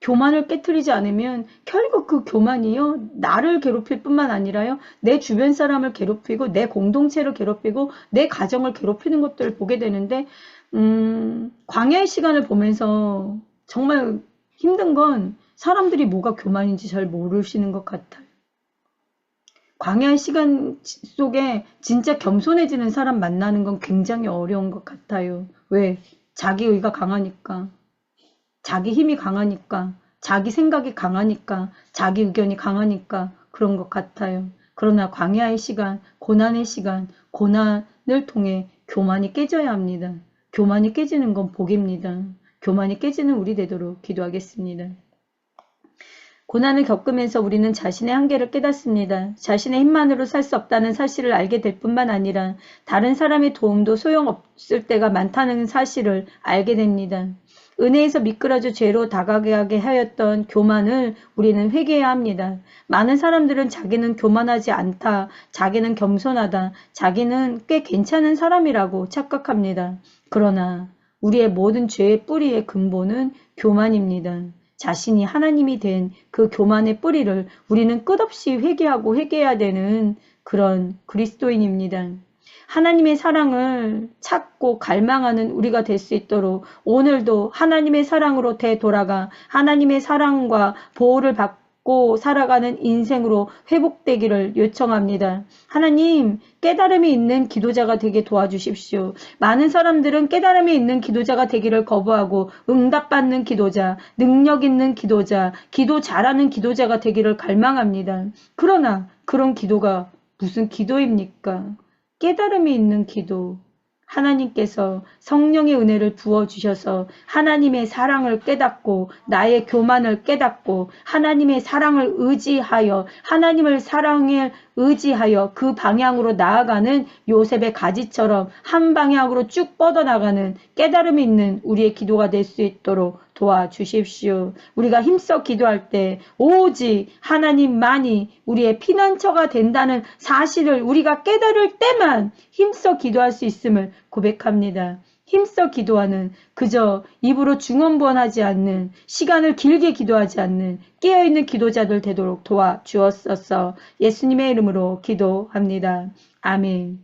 교만을 깨트리지 않으면 결국 그 교만이요, 나를 괴롭힐 뿐만 아니라요, 내 주변 사람을 괴롭히고 내 공동체를 괴롭히고 내 가정을 괴롭히는 것들을 보게 되는데, 광야의 시간을 보면서 정말 힘든 건 사람들이 뭐가 교만인지 잘 모르시는 것 같아요. 광야의 시간 속에 진짜 겸손해지는 사람 만나는 건 굉장히 어려운 것 같아요. 왜? 자기 의가 강하니까. 자기 힘이 강하니까, 자기 생각이 강하니까, 자기 의견이 강하니까 그런 것 같아요. 그러나 광야의 시간, 고난의 시간, 고난을 통해 교만이 깨져야 합니다. 교만이 깨지는 건 복입니다. 교만이 깨지는 우리 되도록 기도하겠습니다. 고난을 겪으면서 우리는 자신의 한계를 깨닫습니다. 자신의 힘만으로 살 수 없다는 사실을 알게 될 뿐만 아니라 다른 사람의 도움도 소용없을 때가 많다는 사실을 알게 됩니다. 은혜에서 미끄러져 죄로 다가가게 하였던 교만을 우리는 회개해야 합니다. 많은 사람들은 자기는 교만하지 않다, 자기는 겸손하다, 자기는 꽤 괜찮은 사람이라고 착각합니다. 그러나 우리의 모든 죄의 뿌리의 근본은 교만입니다. 자신이 하나님이 된 그 교만의 뿌리를 우리는 끝없이 회개하고 회개해야 되는 그런 그리스도인입니다. 하나님의 사랑을 찾고 갈망하는 우리가 될 수 있도록 오늘도 하나님의 사랑으로 되돌아가 하나님의 사랑과 보호를 받고 살아가는 인생으로 회복되기를 요청합니다. 하나님, 깨달음이 있는 기도자가 되게 도와주십시오. 많은 사람들은 깨달음이 있는 기도자가 되기를 거부하고 응답받는 기도자, 능력 있는 기도자, 기도 잘하는 기도자가 되기를 갈망합니다. 그러나 그런 기도가 무슨 기도입니까? 깨달음이 있는 기도, 하나님께서 성령의 은혜를 부어주셔서 하나님의 사랑을 깨닫고 나의 교만을 깨닫고 하나님의 사랑을 의지하여 하나님을 사랑을 의지하여 그 방향으로 나아가는 요셉의 가지처럼 한 방향으로 쭉 뻗어나가는 깨달음이 있는 우리의 기도가 될 수 있도록 도와주십시오. 우리가 힘써 기도할 때 오직 하나님만이 우리의 피난처가 된다는 사실을 우리가 깨달을 때만 힘써 기도할 수 있음을 고백합니다. 힘써 기도하는 그저 입으로 중언부언하지 않는 시간을 길게 기도하지 않는 깨어있는 기도자들 되도록 도와주었소서. 예수님의 이름으로 기도합니다. 아멘.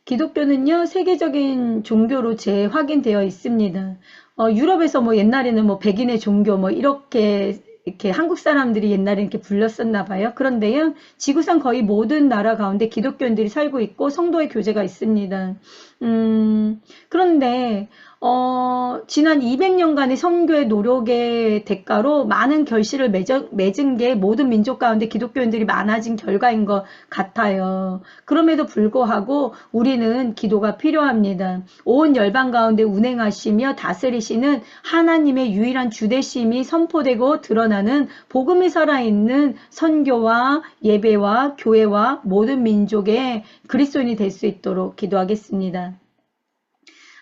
기독교는요, 세계적인 종교로 재확인되어 있습니다. 유럽에서 뭐 옛날에는 뭐 백인의 종교 뭐 이렇게 한국 사람들이 옛날에 이렇게 불렸었나 봐요. 그런데요, 지구상 거의 모든 나라 가운데 기독교인들이 살고 있고 성도의 교제가 있습니다. 그런데 지난 200년간의 선교의 노력의 대가로 많은 결실을 맺은 게 모든 민족 가운데 기독교인들이 많아진 결과인 것 같아요. 그럼에도 불구하고 우리는 기도가 필요합니다. 온 열방 가운데 운행하시며 다스리시는 하나님의 유일한 주대심이 선포되고 드러나는 복음이 살아있는 선교와 예배와 교회와 모든 민족의 그리스도인이 될 수 있도록 기도하겠습니다.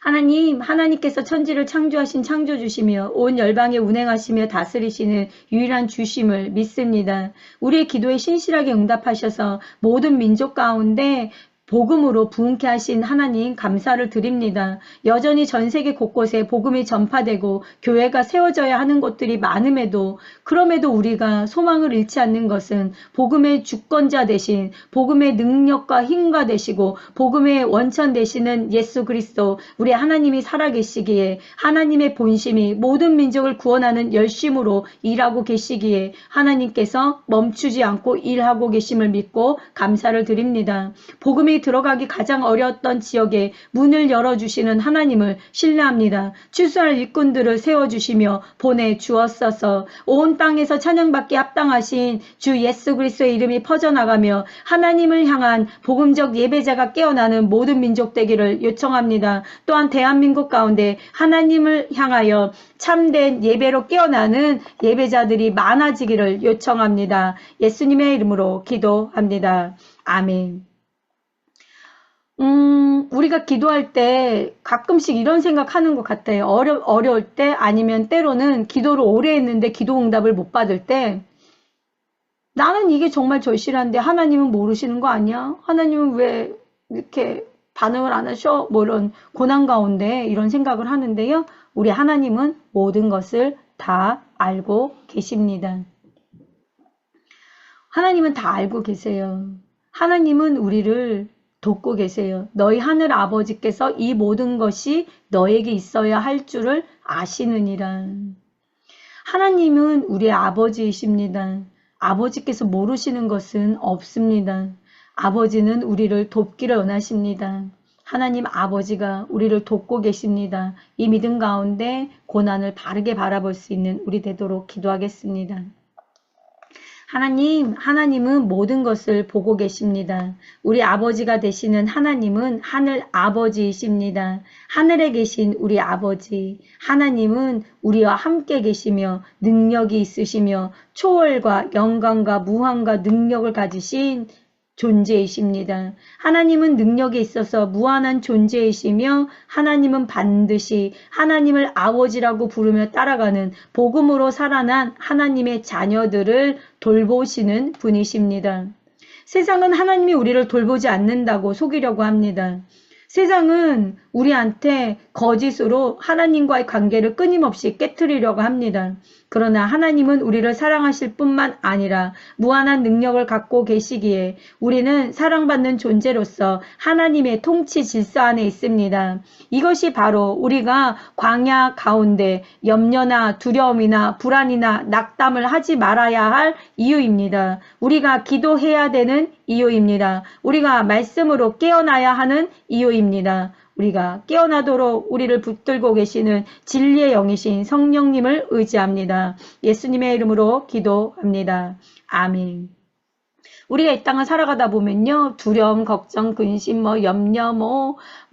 하나님께서 천지를 창조하신 창조주시며 온 열방에 운행하시며 다스리시는 유일한 주심을 믿습니다. 우리의 기도에 신실하게 응답하셔서 모든 민족 가운데 복음으로 부흥케 하신 하나님 감사를 드립니다. 여전히 전 세계 곳곳에 복음이 전파되고 교회가 세워져야 하는 곳들이 많음에도 그럼에도 우리가 소망을 잃지 않는 것은 복음의 주권자 되신 복음의 능력과 힘과 되시고 복음의 원천 되시는 예수 그리스도 우리 하나님이 살아계시기에 하나님의 본심이 모든 민족을 구원하는 열심으로 일하고 계시기에 하나님께서 멈추지 않고 일하고 계심을 믿고 감사를 드립니다. 복음이 들어가기 가장 어려웠던 지역에 문을 열어주시는 하나님을 신뢰합니다. 추수할 일꾼들을 세워주시며 보내주었어서 온 땅에서 찬양받기 합당하신 주 예수 그리스도의 이름이 퍼져나가며 하나님을 향한 복음적 예배자가 깨어나는 모든 민족 되기를 요청합니다. 또한 대한민국 가운데 하나님을 향하여 참된 예배로 깨어나는 예배자들이 많아지기를 요청합니다. 예수님의 이름으로 기도합니다. 아멘. 우리가 기도할 때 가끔씩 이런 생각하는 것 같아요. 어려울 때 아니면 때로는 기도를 오래 했는데 기도 응답을 못 받을 때 나는 이게 정말 절실한데 하나님은 모르시는 거 아니야? 하나님은 왜 이렇게 반응을 안 하셔? 뭐 이런 고난 가운데 이런 생각을 하는데요. 우리 하나님은 모든 것을 다 알고 계십니다. 하나님은 다 알고 계세요. 하나님은 우리를 돕고 계세요. 너희 하늘 아버지께서 이 모든 것이 너에게 있어야 할 줄을 아시느니라. 하나님은 우리의 아버지이십니다. 아버지께서 모르시는 것은 없습니다. 아버지는 우리를 돕기를 원하십니다. 하나님 아버지가 우리를 돕고 계십니다. 이 믿음 가운데 고난을 바르게 바라볼 수 있는 우리 되도록 기도하겠습니다. 하나님은 모든 것을 보고 계십니다. 우리 아버지가 되시는 하나님은 하늘 아버지이십니다. 하늘에 계신 우리 아버지, 하나님은 우리와 함께 계시며 능력이 있으시며 초월과 영광과 무한과 능력을 가지신 존재이십니다. 하나님은 능력에 있어서 무한한 존재이시며 하나님은 반드시 하나님을 아버지라고 부르며 따라가는 복음으로 살아난 하나님의 자녀들을 돌보시는 분이십니다. 세상은 하나님이 우리를 돌보지 않는다고 속이려고 합니다. 세상은 우리한테 거짓으로 하나님과의 관계를 끊임없이 깨트리려고 합니다. 그러나 하나님은 우리를 사랑하실 뿐만 아니라 무한한 능력을 갖고 계시기에 우리는 사랑받는 존재로서 하나님의 통치 질서 안에 있습니다. 이것이 바로 우리가 광야 가운데 염려나 두려움이나 불안이나 낙담을 하지 말아야 할 이유입니다. 우리가 기도해야 되는 이유입니다. 우리가 말씀으로 깨어나야 하는 이유입니다. 우리가 깨어나도록 우리를 붙들고 계시는 진리의 영이신 성령님을 의지합니다. 예수님의 이름으로 기도합니다. 아멘. 우리가 이 땅을 살아가다 보면요. 두려움, 걱정, 근심, 염려,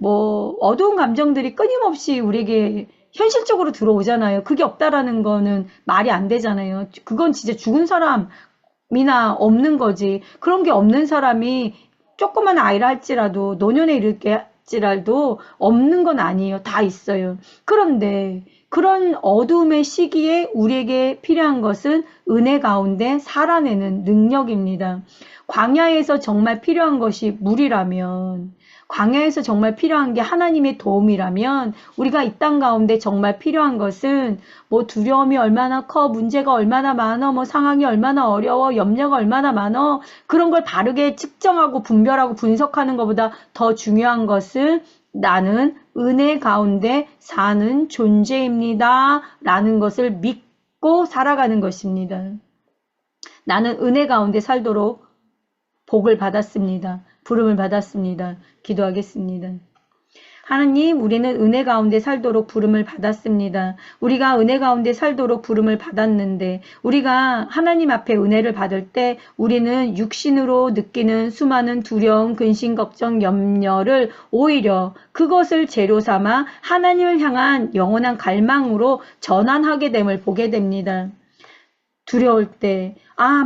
어두운 감정들이 끊임없이 우리에게 현실적으로 들어오잖아요. 그게 없다라는 거는 말이 안 되잖아요. 그건 진짜 죽은 사람이나 없는 거지. 그런 게 없는 사람이 조그만 아이라 할지라도 노년에 이르게 할지라도 없는 건 아니에요. 다 있어요. 그런데 그런 어두움의 시기에 우리에게 필요한 것은 은혜 가운데 살아내는 능력입니다. 광야에서 정말 필요한 것이 물이라면, 광야에서 정말 필요한 게 하나님의 도움이라면 우리가 이 땅 가운데 정말 필요한 것은 두려움이 얼마나 커, 문제가 얼마나 많아, 상황이 얼마나 어려워, 염려가 얼마나 많아, 그런 걸 바르게 측정하고 분별하고 분석하는 것보다 더 중요한 것은 나는 은혜 가운데 사는 존재입니다 라는 것을 믿고 살아가는 것입니다. 나는 은혜 가운데 살도록 복을 받았습니다. 부름을 받았습니다. 기도하겠습니다. 하나님, 우리는 은혜 가운데 살도록 부름을 받았습니다. 우리가 은혜 가운데 살도록 부름을 받았는데 우리가 하나님 앞에 은혜를 받을 때 우리는 육신으로 느끼는 수많은 두려움, 근심, 걱정, 염려를 오히려 그것을 재료 삼아 하나님을 향한 영원한 갈망으로 전환하게 됨을 보게 됩니다. 두려울 때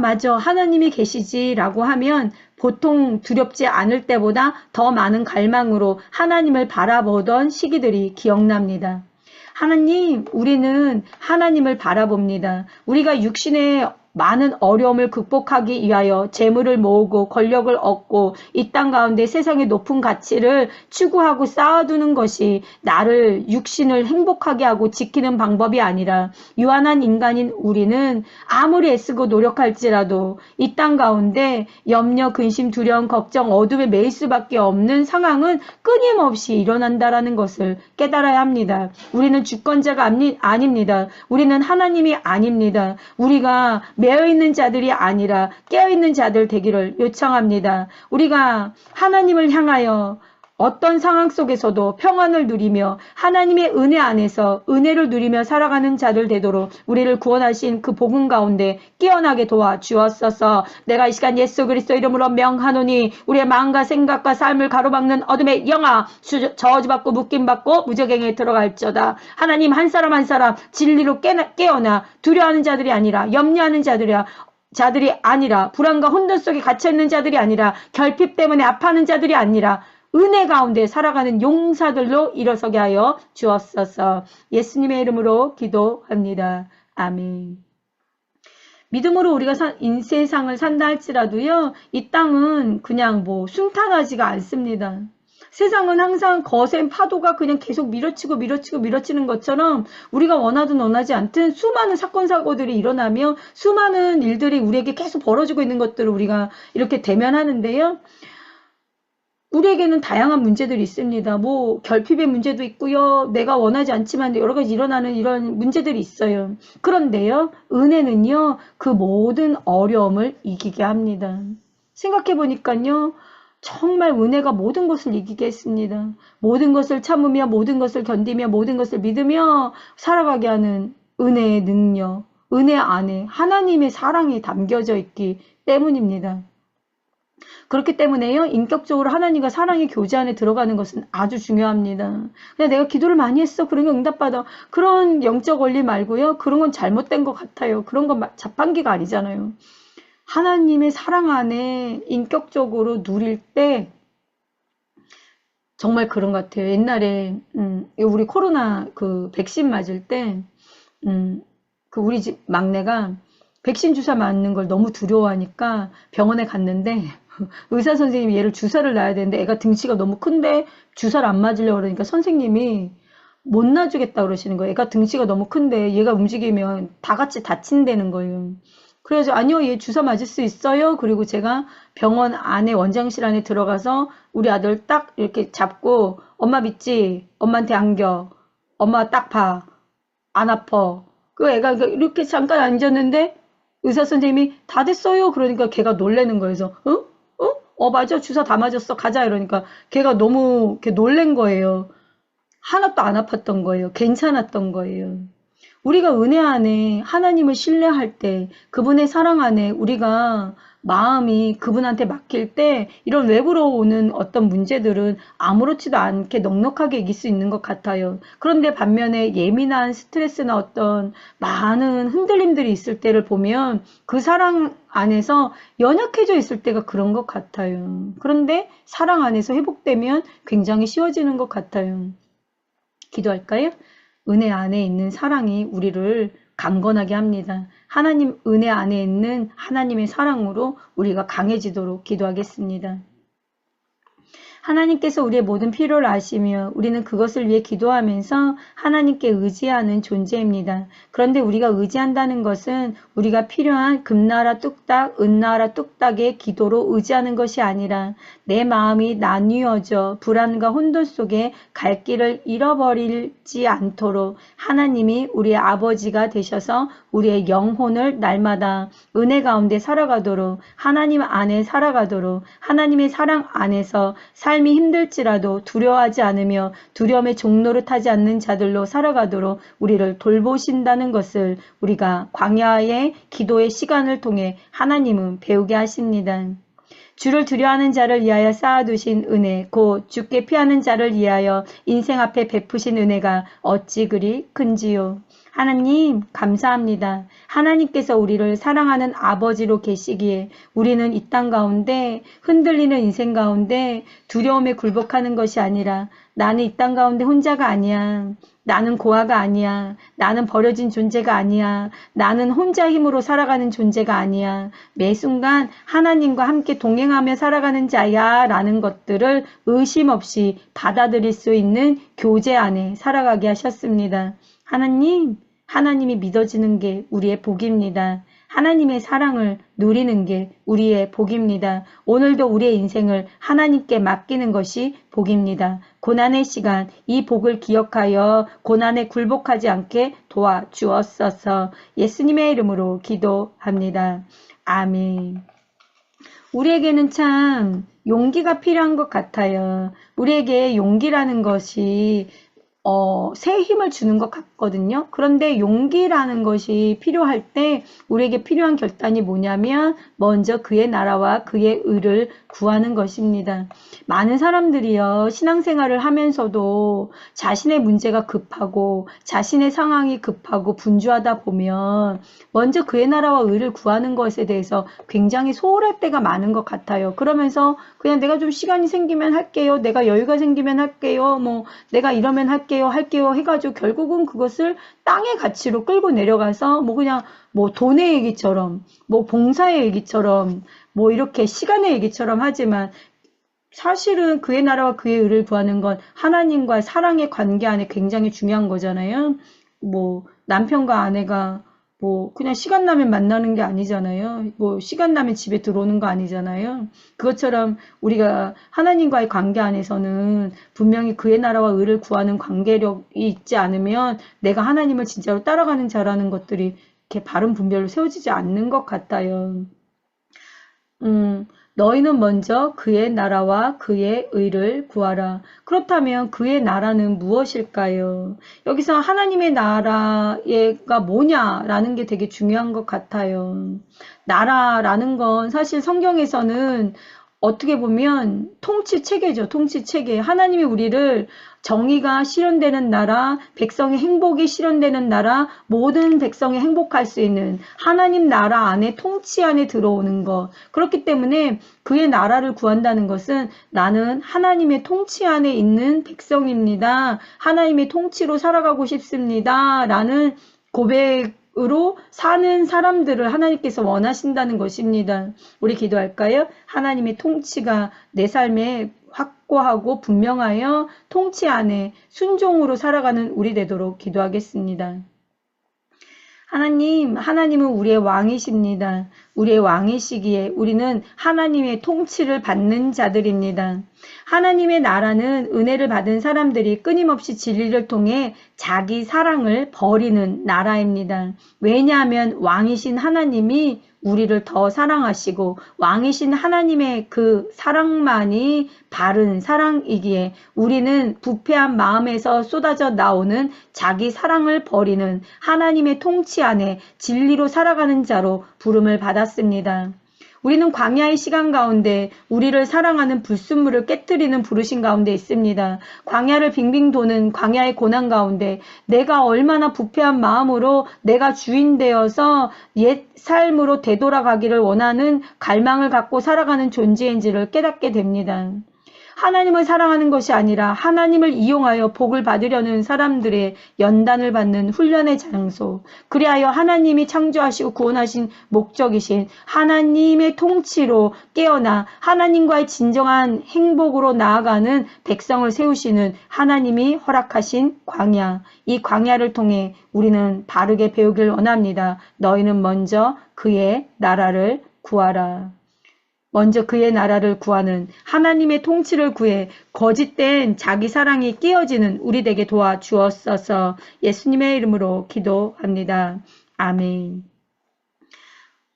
맞아, 하나님이 계시지 라고 하면 보통 두렵지 않을 때보다 더 많은 갈망으로 하나님을 바라보던 시기들이 기억납니다. 하나님, 우리는 하나님을 바라봅니다. 우리가 육신의 많은 어려움을 극복하기 위하여 재물을 모으고 권력을 얻고 이 땅 가운데 세상의 높은 가치를 추구하고 쌓아두는 것이 나를 육신을 행복하게 하고 지키는 방법이 아니라 유한한 인간인 우리는 아무리 애쓰고 노력할지라도 이 땅 가운데 염려, 근심, 두려움, 걱정, 어둠에 매일 수밖에 없는 상황은 끊임없이 일어난다라는 것을 깨달아야 합니다. 우리는 주권자가 아닙니다. 우리는 하나님이 아닙니다. 우리가 매여있는 자들이 아니라 깨어있는 자들 되기를 요청합니다. 우리가 하나님을 향하여 어떤 상황 속에서도 평안을 누리며 하나님의 은혜 안에서 은혜를 누리며 살아가는 자들 되도록 우리를 구원하신 그 복음 가운데 깨어나게 도와주옵소서. 내가 이 시간 예수 그리스도 이름으로 명하노니 우리의 마음과 생각과 삶을 가로막는 어둠의 영아 저주받고 묶임받고 무저갱에 들어갈저다. 하나님 한 사람 한 사람 진리로 깨어나 두려워하는 자들이 아니라 염려하는 자들이 아니라 불안과 혼돈 속에 갇혀있는 자들이 아니라 결핍 때문에 아파하는 자들이 아니라 은혜 가운데 살아가는 용사들로 일어서게 하여 주옵소서. 예수님의 이름으로 기도합니다. 아멘. 믿음으로 우리가 인세상을 산다 할지라도요, 이 땅은 그냥 뭐 순탄하지가 않습니다. 세상은 항상 거센 파도가 그냥 계속 밀어치는 것처럼 우리가 원하든 원하지 않든 수많은 사건 사고들이 일어나며 수많은 일들이 우리에게 계속 벌어지고 있는 것들을 우리가 이렇게 대면하는데요. 우리에게는 다양한 문제들이 있습니다. 뭐 결핍의 문제도 있고요. 내가 원하지 않지만 여러 가지 일어나는 이런 문제들이 있어요. 그런데요. 은혜는요. 그 모든 어려움을 이기게 합니다. 생각해 보니까요. 정말 은혜가 모든 것을 이기게 했습니다. 모든 것을 참으며 모든 것을 견디며 모든 것을 믿으며 살아가게 하는 은혜의 능력, 은혜 안에 하나님의 사랑이 담겨져 있기 때문입니다. 그렇기 때문에요. 인격적으로 하나님과 사랑의 교제 안에 들어가는 것은 아주 중요합니다. 그냥 내가 기도를 많이 했어. 그러면 응답받아. 그런 영적 원리 말고요. 그런 건 잘못된 것 같아요. 그런 건 자판기가 아니잖아요. 하나님의 사랑 안에 인격적으로 누릴 때 정말 그런 것 같아요. 옛날에 우리 코로나 그 백신 맞을 때 그 우리 집 막내가 백신 주사 맞는 걸 너무 두려워하니까 병원에 갔는데 의사 선생님이 얘를 주사를 놔야 되는데 애가 등치가 너무 큰데 주사를 안 맞으려고 그러니까 선생님이 못 놔주겠다 그러시는 거예요. 애가 등치가 너무 큰데 얘가 움직이면 다 같이 다친다는 거예요. 그래서 아니요, 얘 주사 맞을 수 있어요. 그리고 제가 병원 안에 원장실 안에 들어가서 우리 아들 딱 이렇게 잡고 엄마 믿지? 엄마한테 안겨. 엄마 딱 봐. 안 아파. 그 애가 이렇게 잠깐 앉았는데 의사 선생님이 다 됐어요. 그러니까 걔가 놀래는 거예요. 그래서 맞아. 주사 다 맞았어. 가자. 이러니까 걔가 너무 이렇게 놀란 거예요. 하나도 안 아팠던 거예요. 괜찮았던 거예요. 우리가 은혜 안에 하나님을 신뢰할 때 그분의 사랑 안에 우리가 마음이 그분한테 맡길 때 이런 외부로 오는 어떤 문제들은 아무렇지도 않게 넉넉하게 이길 수 있는 것 같아요. 그런데 반면에 예민한 스트레스나 어떤 많은 흔들림들이 있을 때를 보면 그 사랑 안에서 연약해져 있을 때가 그런 것 같아요. 그런데 사랑 안에서 회복되면 굉장히 쉬워지는 것 같아요. 기도할까요? 은혜 안에 있는 사랑이 우리를 강건하게 합니다. 하나님 은혜 안에 있는 하나님의 사랑으로 우리가 강해지도록 기도하겠습니다. 하나님께서 우리의 모든 필요를 아시며 우리는 그것을 위해 기도하면서 하나님께 의지하는 존재입니다. 그런데 우리가 의지한다는 것은 우리가 필요한 금나라 뚝딱, 은나라 뚝딱의 기도로 의지하는 것이 아니라 내 마음이 나뉘어져 불안과 혼돈 속에 갈 길을 잃어버리지 않도록 하나님이 우리의 아버지가 되셔서 우리의 영혼을 날마다 은혜 가운데 살아가도록 하나님 안에 살아가도록 하나님의 사랑 안에서 삶이 힘들지라도 두려워하지 않으며 두려움의 종로를 타지 않는 자들로 살아가도록 우리를 돌보신다는 것을 우리가 광야의 기도의 시간을 통해 하나님은 배우게 하십니다. 주를 두려워하는 자를 위하여 쌓아두신 은혜, 곧 주께 피하는 자를 위하여 인생 앞에 베푸신 은혜가 어찌 그리 큰지요. 하나님 감사합니다. 하나님께서 우리를 사랑하는 아버지로 계시기에 우리는 이 땅 가운데 흔들리는 인생 가운데 두려움에 굴복하는 것이 아니라 나는 이 땅 가운데 혼자가 아니야. 나는 고아가 아니야. 나는 버려진 존재가 아니야. 나는 혼자 힘으로 살아가는 존재가 아니야. 매 순간 하나님과 함께 동행하며 살아가는 자야 라는 것들을 의심 없이 받아들일 수 있는 교제 안에 살아가게 하셨습니다. 하나님이 믿어지는 게 우리의 복입니다. 하나님의 사랑을 누리는 게 우리의 복입니다. 오늘도 우리의 인생을 하나님께 맡기는 것이 복입니다. 고난의 시간, 이 복을 기억하여 고난에 굴복하지 않게 도와주옵소서. 예수님의 이름으로 기도합니다. 아멘. 우리에게는 참 용기가 필요한 것 같아요. 우리에게 용기라는 것이 새 힘을 주는 것 같거든요. 그런데 용기라는 것이 필요할 때 우리에게 필요한 결단이 뭐냐면 먼저 그의 나라와 그의 의를 구하는 것입니다. 많은 사람들이요. 신앙생활을 하면서도 자신의 문제가 급하고 자신의 상황이 급하고 분주하다 보면 먼저 그의 나라와 의를 구하는 것에 대해서 굉장히 소홀할 때가 많은 것 같아요. 그러면서 그냥 내가 좀 시간이 생기면 할게요. 내가 여유가 생기면 할게요. 뭐 내가 이러면 할게요. 할게요 해가지고 결국은 그것을 땅의 가치로 끌고 내려가서 뭐 그냥 뭐 돈의 얘기처럼 뭐 봉사의 얘기처럼 뭐 이렇게 시간의 얘기처럼 하지만 사실은 그의 나라와 그의 의를 구하는 건 하나님과의 사랑의 관계 안에 굉장히 중요한 거잖아요. 뭐 남편과 아내가 뭐 그냥 시간 나면 만나는 게 아니잖아요. 뭐 시간 나면 집에 들어오는 거 아니잖아요. 그것처럼 우리가 하나님과의 관계 안에서는 분명히 그의 나라와 의를 구하는 관계력이 있지 않으면 내가 하나님을 진짜로 따라가는 자라는 것들이 이렇게 바른 분별로 세워지지 않는 것 같아요. 너희는 먼저 그의 나라와 그의 의를 구하라. 그렇다면 그의 나라는 무엇일까요? 여기서 하나님의 나라가 뭐냐라는 게 되게 중요한 것 같아요. 나라라는 건 사실 성경에서는 어떻게 보면 통치체계죠. 통치체계. 하나님이 우리를 정의가 실현되는 나라, 백성의 행복이 실현되는 나라, 모든 백성이 행복할 수 있는 하나님 나라 안에 통치 안에 들어오는 것. 그렇기 때문에 그의 나라를 구한다는 것은 나는 하나님의 통치 안에 있는 백성입니다. 하나님의 통치로 살아가고 싶습니다. 라는 고백으로 사는 사람들을 하나님께서 원하신다는 것입니다. 우리 기도할까요? 하나님의 통치가 내 삶에 확고하고 분명하여 통치 안에 순종으로 살아가는 우리 되도록 기도하겠습니다. 하나님은 우리의 왕이십니다. 우리의 왕이시기에 우리는 하나님의 통치를 받는 자들입니다. 하나님의 나라는 은혜를 받은 사람들이 끊임없이 진리를 통해 자기 사랑을 버리는 나라입니다. 왜냐하면 왕이신 하나님이 우리를 더 사랑하시고 왕이신 하나님의 그 사랑만이 바른 사랑이기에 우리는 부패한 마음에서 쏟아져 나오는 자기 사랑을 버리는 하나님의 통치 안에 진리로 살아가는 자로 부름을 받았습니다. 우리는 광야의 시간 가운데 우리를 사랑하는 불순물을 깨뜨리는 부르심 가운데 있습니다. 광야를 빙빙 도는 광야의 고난 가운데 내가 얼마나 부패한 마음으로 내가 주인 되어서 옛 삶으로 되돌아가기를 원하는 갈망을 갖고 살아가는 존재인지를 깨닫게 됩니다. 하나님을 사랑하는 것이 아니라 하나님을 이용하여 복을 받으려는 사람들의 연단을 받는 훈련의 장소. 그리하여 하나님이 창조하시고 구원하신 목적이신 하나님의 통치로 깨어나 하나님과의 진정한 행복으로 나아가는 백성을 세우시는 하나님이 허락하신 광야. 이 광야를 통해 우리는 바르게 배우길 원합니다. 너희는 먼저 그의 나라를 구하라. 먼저 그의 나라를 구하는 하나님의 통치를 구해 거짓된 자기 사랑이 깨어지는 우리 되게 도와주옵소서. 예수님의 이름으로 기도합니다. 아멘.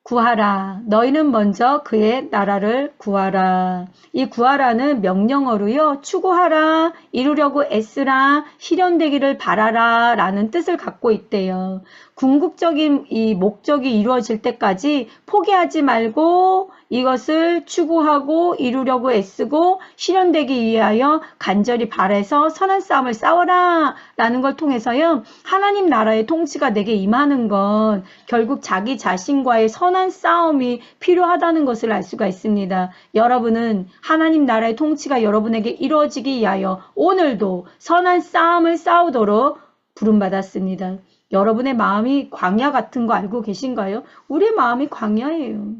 구하라. 너희는 먼저 그의 나라를 구하라. 이 구하라는 명령어로요. 추구하라, 이루려고 애쓰라, 실현되기를 바라라 라는 뜻을 갖고 있대요. 궁극적인 이 목적이 이루어질 때까지 포기하지 말고 이것을 추구하고 이루려고 애쓰고 실현되기 위하여 간절히 바라서 선한 싸움을 싸워라 라는 걸 통해서요. 하나님 나라의 통치가 내게 임하는 건 결국 자기 자신과의 선한 싸움이 필요하다는 것을 알 수가 있습니다. 여러분은 하나님 나라의 통치가 여러분에게 이루어지기 위하여 오늘도 선한 싸움을 싸우도록 부름받았습니다. 여러분의 마음이 광야 같은 거 알고 계신가요? 우리의 마음이 광야예요.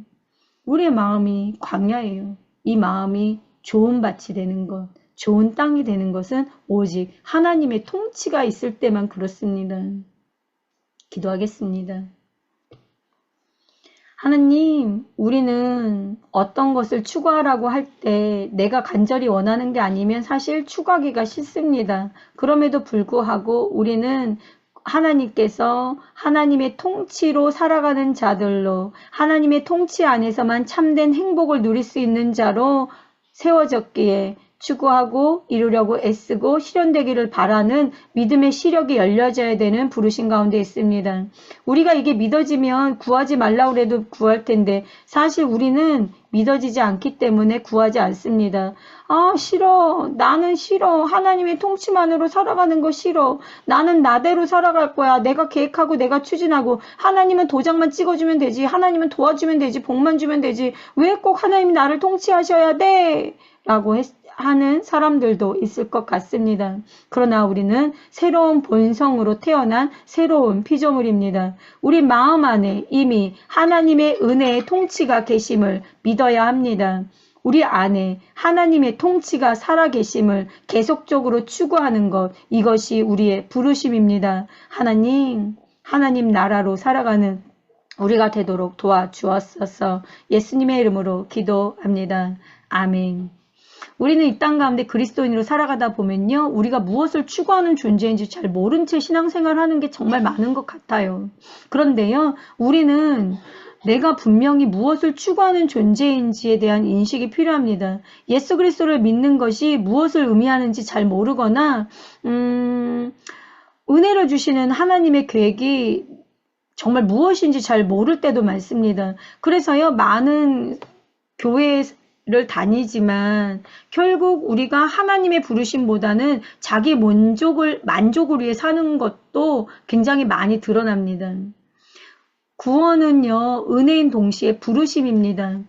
우리의 마음이 광야예요. 이 마음이 좋은 밭이 되는 것, 좋은 땅이 되는 것은 오직 하나님의 통치가 있을 때만 그렇습니다. 기도하겠습니다. 하나님, 우리는 어떤 것을 추구하라고 할 때 내가 간절히 원하는 게 아니면 사실 추구하기가 싫습니다. 그럼에도 불구하고 우리는 하나님께서 하나님의 통치로 살아가는 자들로 하나님의 통치 안에서만 참된 행복을 누릴 수 있는 자로 세워졌기에 추구하고 이루려고 애쓰고 실현되기를 바라는 믿음의 시력이 열려져야 되는 부르심 가운데 있습니다. 우리가 이게 믿어지면 구하지 말라고 해도 구할 텐데 사실 우리는 믿어지지 않기 때문에 구하지 않습니다. 아, 싫어. 나는 싫어. 하나님의 통치만으로 살아가는 거 싫어. 나는 나대로 살아갈 거야. 내가 계획하고 내가 추진하고 하나님은 도장만 찍어주면 되지. 하나님은 도와주면 되지. 복만 주면 되지. 왜 꼭 하나님이 나를 통치하셔야 돼? 라고 하는 사람들도 있을 것 같습니다. 그러나 우리는 새로운 본성으로 태어난 새로운 피조물입니다. 우리 마음 안에 이미 하나님의 은혜의 통치가 계심을 믿어야 합니다. 우리 안에 하나님의 통치가 살아계심을 계속적으로 추구하는 것, 이것이 우리의 부르심입니다. 하나님 나라로 살아가는 우리가 되도록 도와주옵소서. 예수님의 이름으로 기도합니다. 아멘. 우리는 이 땅 가운데 그리스도인으로 살아가다 보면요, 우리가 무엇을 추구하는 존재인지 잘 모른 채 신앙생활 하는 게 정말 많은 것 같아요. 그런데요, 우리는 내가 분명히 무엇을 추구하는 존재인지에 대한 인식이 필요합니다. 예수 그리스도를 믿는 것이 무엇을 의미하는지 잘 모르거나 은혜를 주시는 하나님의 계획이 정말 무엇인지 잘 모를 때도 많습니다. 그래서요, 많은 교회를 다니지만 결국 우리가 하나님의 부르심보다는 자기 만족을 위해 사는 것도 굉장히 많이 드러납니다. 구원은요, 은혜인 동시에 부르심입니다.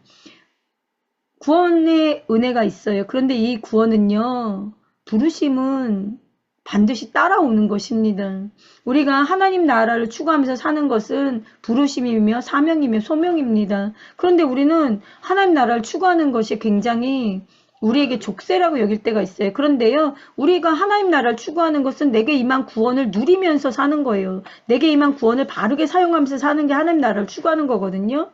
구원의 은혜가 있어요. 그런데 이 구원은요, 부르심은 반드시 따라오는 것입니다. 우리가 하나님 나라를 추구하면서 사는 것은 부르심이며 사명이며 소명입니다. 그런데 우리는 하나님 나라를 추구하는 것이 굉장히 우리에게 족쇄라고 여길 때가 있어요. 그런데요, 우리가 하나님 나라를 추구하는 것은 내게 임한 구원을 누리면서 사는 거예요. 내게 임한 구원을 바르게 사용하면서 사는 게 하나님 나라를 추구하는 거거든요.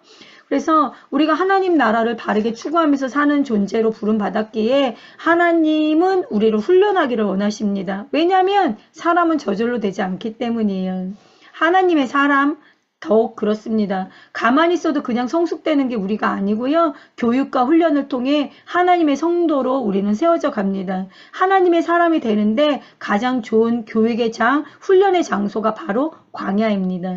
그래서 우리가 하나님 나라를 바르게 추구하면서 사는 존재로 부름받았기에 하나님은 우리를 훈련하기를 원하십니다. 왜냐하면 사람은 저절로 되지 않기 때문이에요. 하나님의 사람 더욱 그렇습니다. 가만히 있어도 그냥 성숙되는 게 우리가 아니고요. 교육과 훈련을 통해 하나님의 성도로 우리는 세워져 갑니다. 하나님의 사람이 되는데 가장 좋은 교육의 장, 훈련의 장소가 바로 광야입니다.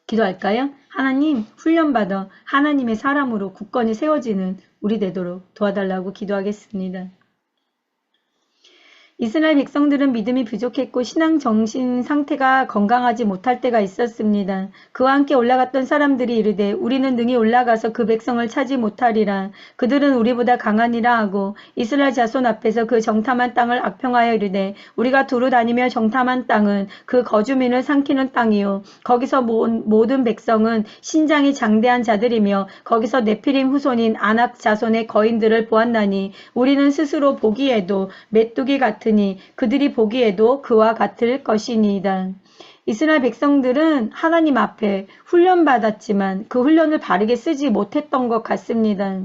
기도할까요? 하나님, 훈련받아 하나님의 사람으로 굳건히 세워지는 우리 되도록 도와달라고 기도하겠습니다. 이스라엘 백성들은 믿음이 부족했고 신앙 정신 상태가 건강하지 못할 때가 있었습니다. 그와 함께 올라갔던 사람들이 이르되 우리는 능히 올라가서 그 백성을 차지 못하리라. 그들은 우리보다 강하니라 하고 이스라엘 자손 앞에서 그 정탐한 땅을 악평하여 이르되 우리가 두루 다니며 정탐한 땅은 그 거주민을 삼키는 땅이요 거기서 모든 백성은 신장이 장대한 자들이며 거기서 네피림 후손인 아낙 자손의 거인들을 보았나니 우리는 스스로 보기에도 메뚜기 같은 그들이 보기에도 그와 같을 것이니이다. 이스라엘 백성들은 하나님 앞에 훈련받았지만 그 훈련을 바르게 쓰지 못했던 것 같습니다.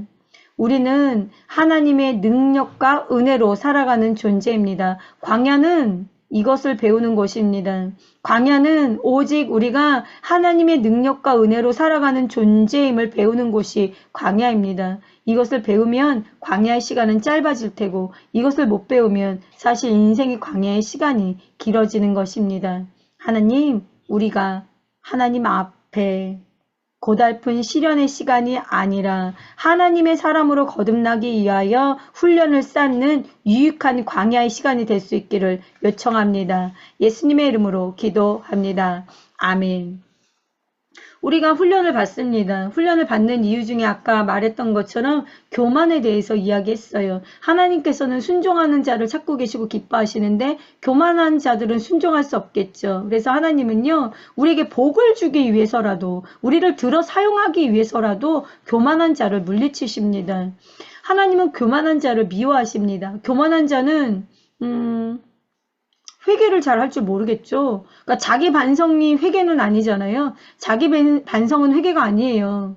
우리는 하나님의 능력과 은혜로 살아가는 존재입니다. 광야는 이것을 배우는 것입니다. 광야는 오직 우리가 하나님의 능력과 은혜로 살아가는 존재임을 배우는 곳이 광야입니다. 이것을 배우면 광야의 시간은 짧아질 테고 이것을 못 배우면 사실 인생의 광야의 시간이 길어지는 것입니다. 하나님, 우리가 하나님 앞에 고달픈 시련의 시간이 아니라 하나님의 사람으로 거듭나기 위하여 훈련을 쌓는 유익한 광야의 시간이 될 수 있기를 요청합니다. 예수님의 이름으로 기도합니다. 아멘. 우리가 훈련을 받습니다. 훈련을 받는 이유 중에 아까 말했던 것처럼 교만에 대해서 이야기했어요. 하나님께서는 순종하는 자를 찾고 계시고 기뻐하시는데 교만한 자들은 순종할 수 없겠죠. 그래서 하나님은요, 우리에게 복을 주기 위해서라도 우리를 들어 사용하기 위해서라도 교만한 자를 물리치십니다. 하나님은 교만한 자를 미워하십니다. 교만한 자는 회개를 잘 할 줄 모르겠죠. 그러니까 자기 반성이 회개는 아니잖아요. 자기 반성은 회개가 아니에요.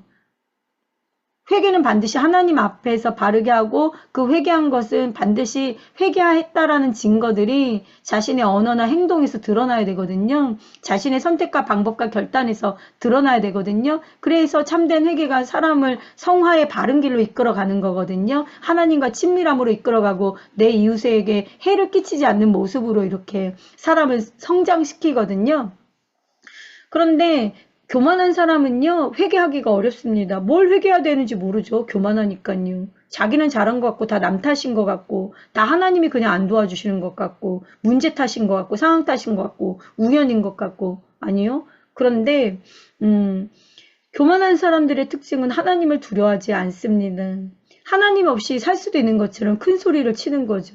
회개는 반드시 하나님 앞에서 바르게 하고 그 회개한 것은 반드시 회개했다라는 증거들이 자신의 언어나 행동에서 드러나야 되거든요. 자신의 선택과 방법과 결단에서 드러나야 되거든요. 그래서 참된 회개가 사람을 성화의 바른 길로 이끌어가는 거거든요. 하나님과 친밀함으로 이끌어가고 내 이웃에게 해를 끼치지 않는 모습으로 이렇게 사람을 성장시키거든요. 그런데 교만한 사람은요, 회개하기가 어렵습니다. 뭘 회개해야 되는지 모르죠. 교만하니까요. 자기는 잘한 것 같고 다 남 탓인 것 같고 다 하나님이 그냥 안 도와주시는 것 같고 문제 탓인 것 같고 상황 탓인 것 같고 우연인 것 같고 아니요. 그런데 교만한 사람들의 특징은 하나님을 두려워하지 않습니다. 하나님 없이 살 수도 있는 것처럼 큰 소리를 치는 거죠.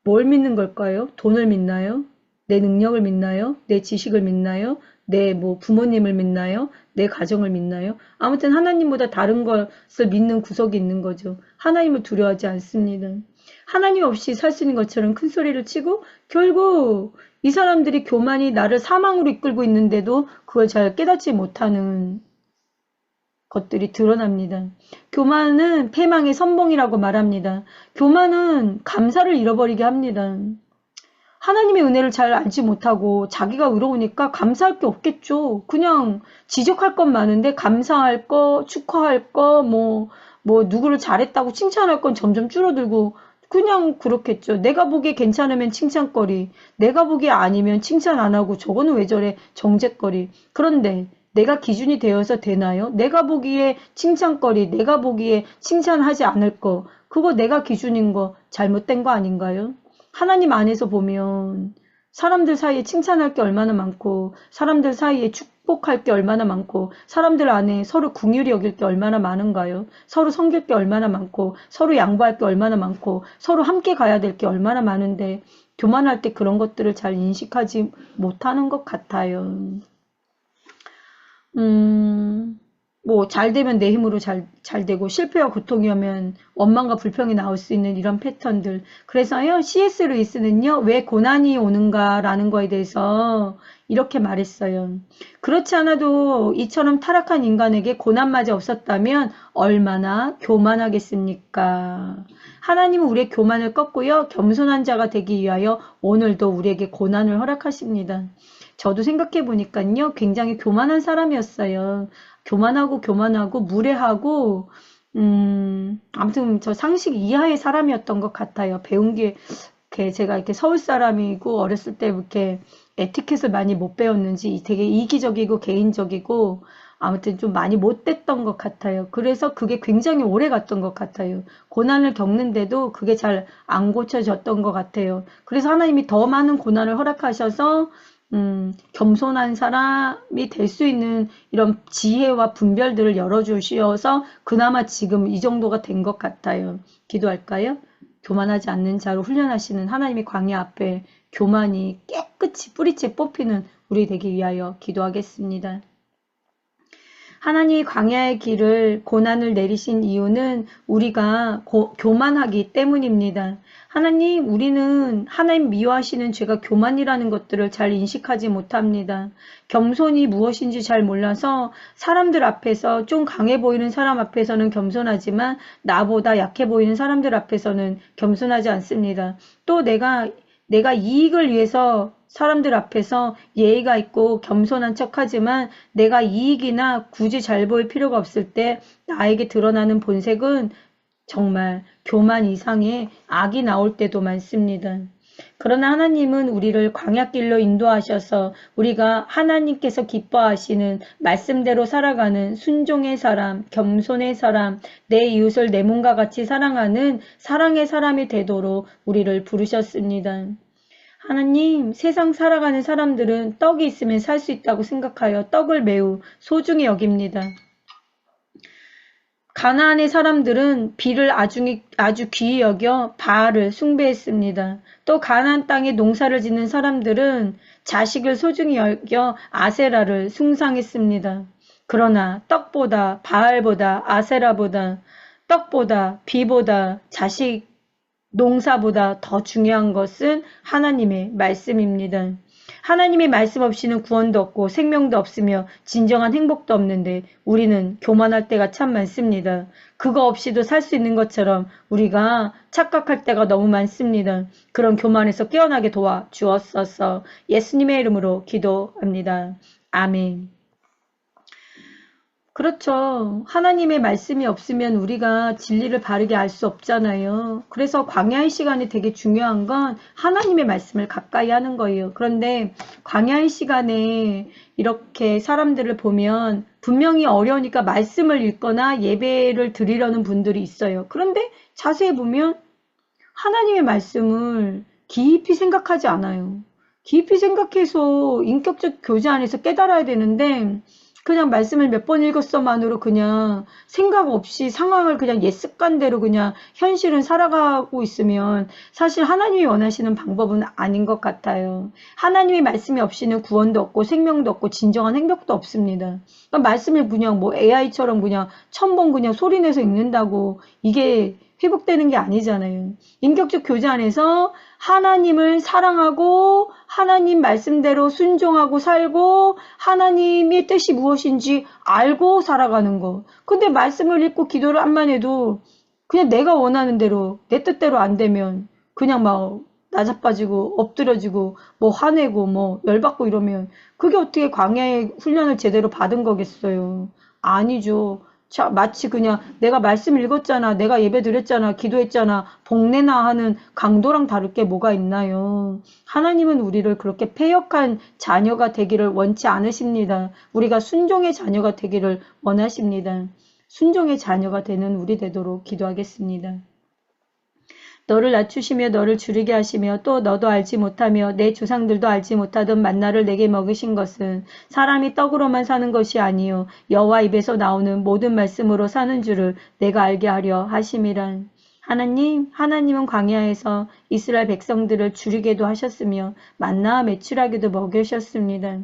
뭘 믿는 걸까요? 돈을 믿나요? 내 능력을 믿나요? 내 지식을 믿나요? 내 부모님을 믿나요? 내 가정을 믿나요? 아무튼 하나님보다 다른 것을 믿는 구석이 있는 거죠. 하나님을 두려워하지 않습니다. 하나님 없이 살 수 있는 것처럼 큰 소리를 치고 결국 이 사람들이 교만이 나를 사망으로 이끌고 있는데도 그걸 잘 깨닫지 못하는 것들이 드러납니다. 교만은 패망의 선봉이라고 말합니다. 교만은 감사를 잃어버리게 합니다. 하나님의 은혜를 잘 알지 못하고 자기가 의로우니까 감사할 게 없겠죠. 그냥 지적할 건 많은데 감사할 거, 축하할 거, 누구를 잘했다고 칭찬할 건 점점 줄어들고 그냥 그렇겠죠. 내가 보기에 괜찮으면 칭찬거리, 내가 보기에 아니면 칭찬 안 하고 저거는 왜 저래 정죄거리. 그런데 내가 기준이 되어서 되나요? 내가 보기에 칭찬거리, 내가 보기에 칭찬하지 않을 거, 그거 내가 기준인 거 잘못된 거 아닌가요? 하나님 안에서 보면 사람들 사이에 칭찬할 게 얼마나 많고 사람들 사이에 축복할 게 얼마나 많고 사람들 안에 서로 긍휼히 여길 게 얼마나 많은가요? 서로 섬길 게 얼마나 많고 서로 양보할 게 얼마나 많고 서로 함께 가야 될 게 얼마나 많은데 교만할 때 그런 것들을 잘 인식하지 못하는 것 같아요. 잘 되면 내 힘으로 잘 되고 실패와 고통이 오면 원망과 불평이 나올 수 있는 이런 패턴들. 그래서요, C.S. 루이스는요, 왜 고난이 오는가라는 거에 대해서 이렇게 말했어요. 그렇지 않아도 이처럼 타락한 인간에게 고난마저 없었다면 얼마나 교만하겠습니까? 하나님은 우리의 교만을 꺾고요, 겸손한 자가 되기 위하여 오늘도 우리에게 고난을 허락하십니다. 저도 생각해 보니까요, 굉장히 교만한 사람이었어요. 교만하고 무례하고 아무튼 저 상식 이하의 사람이었던 것 같아요. 배운 게 제가 이렇게 서울 사람이고 어렸을 때 이렇게 에티켓을 많이 못 배웠는지 되게 이기적이고 개인적이고 아무튼 좀 많이 못됐던 것 같아요. 그래서 그게 굉장히 오래 갔던 것 같아요. 고난을 겪는데도 그게 잘 안 고쳐졌던 것 같아요. 그래서 하나님이 더 많은 고난을 허락하셔서 겸손한 사람이 될 수 있는 이런 지혜와 분별들을 열어주셔서 그나마 지금 이 정도가 된 것 같아요. 기도할까요? 교만하지 않는 자로 훈련하시는 하나님의 광야 앞에 교만이 깨끗이 뿌리째 뽑히는 우리 되기 위하여 기도하겠습니다. 하나님이 광야의 길을 고난을 내리신 이유는 우리가 교만하기 때문입니다. 하나님, 우리는 하나님 미워하시는 죄가 교만이라는 것들을 잘 인식하지 못합니다. 겸손이 무엇인지 잘 몰라서 사람들 앞에서 좀 강해 보이는 사람 앞에서는 겸손하지만 나보다 약해 보이는 사람들 앞에서는 겸손하지 않습니다. 또 내가 이익을 위해서 사람들 앞에서 예의가 있고 겸손한 척하지만 내가 이익이나 굳이 잘 보일 필요가 없을 때 나에게 드러나는 본색은 정말 교만 이상의 악이 나올 때도 많습니다. 그러나 하나님은 우리를 광야길로 인도하셔서 우리가 하나님께서 기뻐하시는 말씀대로 살아가는 순종의 사람, 겸손의 사람, 내 이웃을 내 몸과 같이 사랑하는 사랑의 사람이 되도록 우리를 부르셨습니다. 하나님, 세상 살아가는 사람들은 떡이 있으면 살 수 있다고 생각하여 떡을 매우 소중히 여깁니다. 가나안의 사람들은 비를 아주 귀히 여겨 바알을 숭배했습니다. 또 가나안 땅에 농사를 짓는 사람들은 자식을 소중히 여겨 아세라를 숭상했습니다. 그러나 떡보다 바알보다 아세라보다 떡보다 비보다 자식 농사보다 더 중요한 것은 하나님의 말씀입니다. 하나님의 말씀 없이는 구원도 없고 생명도 없으며 진정한 행복도 없는데 우리는 교만할 때가 참 많습니다. 그거 없이도 살 수 있는 것처럼 우리가 착각할 때가 너무 많습니다. 그런 교만에서 깨어나게 도와주옵소서. 예수님의 이름으로 기도합니다. 아멘. 그렇죠. 하나님의 말씀이 없으면 우리가 진리를 바르게 알 수 없잖아요. 그래서 광야의 시간이 되게 중요한 건 하나님의 말씀을 가까이 하는 거예요. 그런데 광야의 시간에 이렇게 사람들을 보면 분명히 어려우니까 말씀을 읽거나 예배를 드리려는 분들이 있어요. 그런데 자세히 보면 하나님의 말씀을 깊이 생각하지 않아요. 깊이 생각해서 인격적 교제 안에서 깨달아야 되는데 그냥 말씀을 몇 번 읽었어만으로 그냥 생각 없이 상황을 그냥 옛 습관대로 그냥 현실은 살아가고 있으면 사실 하나님이 원하시는 방법은 아닌 것 같아요. 하나님의 말씀이 없이는 구원도 없고 생명도 없고 진정한 행복도 없습니다. 그러니까 말씀을 그냥 뭐 AI처럼 그냥 천 번 그냥 소리내서 읽는다고 이게 회복되는 게 아니잖아요. 인격적 교제 안에서 하나님을 사랑하고 하나님 말씀대로 순종하고 살고 하나님의 뜻이 무엇인지 알고 살아가는 거. 근데 말씀을 읽고 기도를 한만 해도 그냥 내가 원하는 대로 내 뜻대로 안 되면 그냥 막 나자빠지고 엎드려지고 뭐 화내고 뭐 열받고 이러면 그게 어떻게 광야의 훈련을 제대로 받은 거겠어요. 아니죠. 자, 마치 그냥 내가 말씀 읽었잖아, 내가 예배 드렸잖아, 기도했잖아, 복내나 하는 강도랑 다를 게 뭐가 있나요? 하나님은 우리를 그렇게 패역한 자녀가 되기를 원치 않으십니다. 우리가 순종의 자녀가 되기를 원하십니다. 순종의 자녀가 되는 우리 되도록 기도하겠습니다. 너를 낮추시며 너를 줄이게 하시며 또 너도 알지 못하며 내 조상들도 알지 못하던 만나를 내게 먹이신 것은 사람이 떡으로만 사는 것이 아니요 여호와 입에서 나오는 모든 말씀으로 사는 줄을 내가 알게 하려 하심이란. 하나님은 광야에서 이스라엘 백성들을 줄이게도 하셨으며 만나와 메추라기도 먹이셨습니다.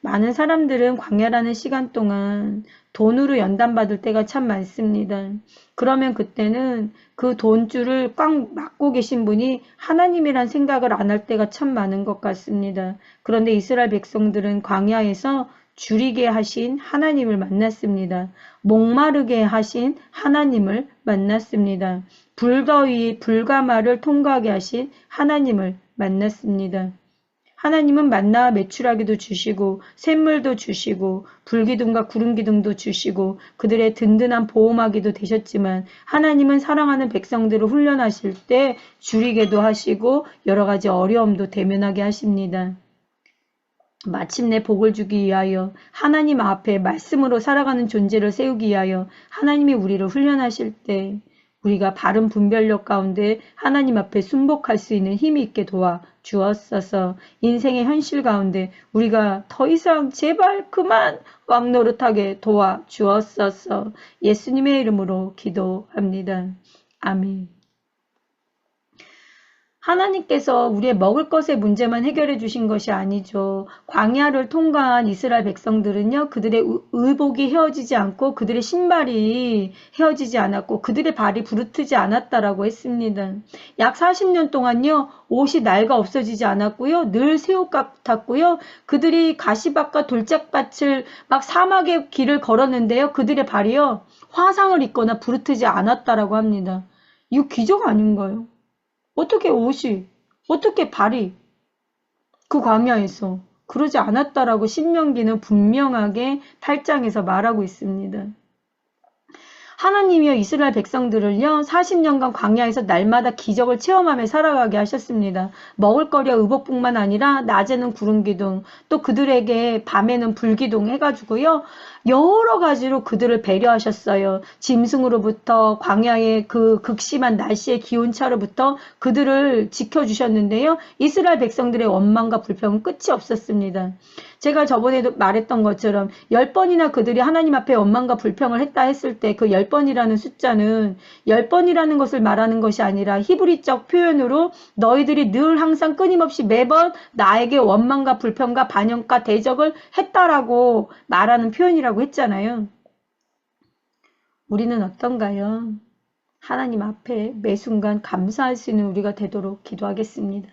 많은 사람들은 광야라는 시간 동안 돈으로 연단받을 때가 참 많습니다. 그러면 그때는 그 돈줄을 꽉 막고 계신 분이 하나님이란 생각을 안 할 때가 참 많은 것 같습니다. 그런데 이스라엘 백성들은 광야에서 줄이게 하신 하나님을 만났습니다. 목마르게 하신 하나님을 만났습니다. 불더위, 불가마를 통과하게 하신 하나님을 만났습니다. 하나님은 만나와 메추라기도 주시고 샘물도 주시고 불기둥과 구름기둥도 주시고 그들의 든든한 보호막이도 되셨지만 하나님은 사랑하는 백성들을 훈련하실 때 줄이게도 하시고 여러 가지 어려움도 대면하게 하십니다. 마침내 복을 주기 위하여 하나님 앞에 말씀으로 살아가는 존재를 세우기 위하여 하나님이 우리를 훈련하실 때 우리가 바른 분별력 가운데 하나님 앞에 순복할 수 있는 힘이 있게 도와 주었어서 인생의 현실 가운데 우리가 더 이상 제발 그만 왕노릇하게 도와 주었어서 예수님의 이름으로 기도합니다. 아멘. 하나님께서 우리의 먹을 것의 문제만 해결해 주신 것이 아니죠. 광야를 통과한 이스라엘 백성들은요. 그들의 의복이 헤어지지 않고 그들의 신발이 헤어지지 않았고 그들의 발이 부르트지 않았다라고 했습니다. 약 40년 동안요. 옷이 낡아 없어지지 않았고요. 늘 새 옷 같았고요. 그들이 가시밭과 돌짝밭을 막 사막의 길을 걸었는데요. 그들의 발이요. 화상을 입거나 부르트지 않았다라고 합니다. 이거 기적 아닌가요? 어떻게 옷이, 어떻게 발이 그 광야에서 그러지 않았다라고 신명기는 분명하게 8장에서 말하고 있습니다. 하나님이여 이스라엘 백성들을요 40년간 광야에서 날마다 기적을 체험하며 살아가게 하셨습니다. 먹을거리와 의복뿐만 아니라 낮에는 구름기둥 또 그들에게 밤에는 불기둥 해가지고요 여러 가지로 그들을 배려하셨어요. 짐승으로부터 광야의 그 극심한 날씨의 기온차로부터 그들을 지켜주셨는데요. 이스라엘 백성들의 원망과 불평은 끝이 없었습니다. 제가 저번에도 말했던 것처럼 10번이나 그들이 하나님 앞에 원망과 불평을 했다 했을 때 그 10번이라는 숫자는 10번이라는 것을 말하는 것이 아니라 히브리적 표현으로 너희들이 늘 항상 끊임없이 매번 나에게 원망과 불평과 반역과 대적을 했다라고 말하는 표현이라고 했잖아요. 우리는 어떤가요? 하나님 앞에 매 순간 감사할 수 있는 우리가 되도록 기도하겠습니다.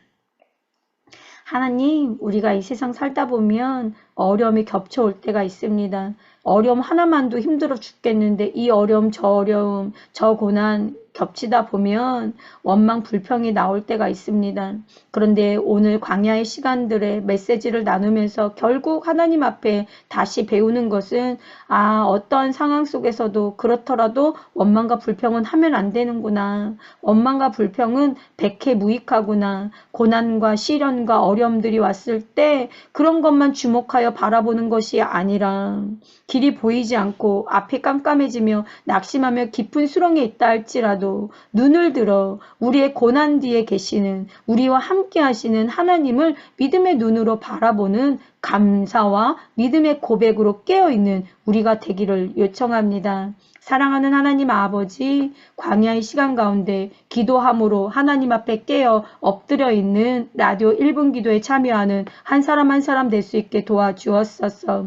하나님, 우리가 이 세상 살다 보면 어려움이 겹쳐올 때가 있습니다. 어려움 하나만도 힘들어 죽겠는데 이 어려움, 저 고난 겹치다 보면 원망, 불평이 나올 때가 있습니다. 그런데 오늘 광야의 시간들의 메시지를 나누면서 결국 하나님 앞에 다시 배우는 것은 어떠한 상황 속에서도 그렇더라도 원망과 불평은 하면 안 되는구나. 원망과 불평은 백해무익하구나. 고난과 시련과 어려움들이 왔을 때 그런 것만 주목하여 바라보는 것이 아니라 길이 보이지 않고 앞이 깜깜해지며 낙심하며 깊은 수렁에 있다 할지라도 눈을 들어 우리의 고난 뒤에 계시는 우리와 함께 하시는 하나님을 믿음의 눈으로 바라보는 감사와 믿음의 고백으로 깨어있는 우리가 되기를 요청합니다. 사랑하는 하나님 아버지, 광야의 시간 가운데 기도함으로 하나님 앞에 깨어 엎드려 있는 라디오 1분 기도에 참여하는 한 사람 한 사람 될 수 있게 도와주었소서.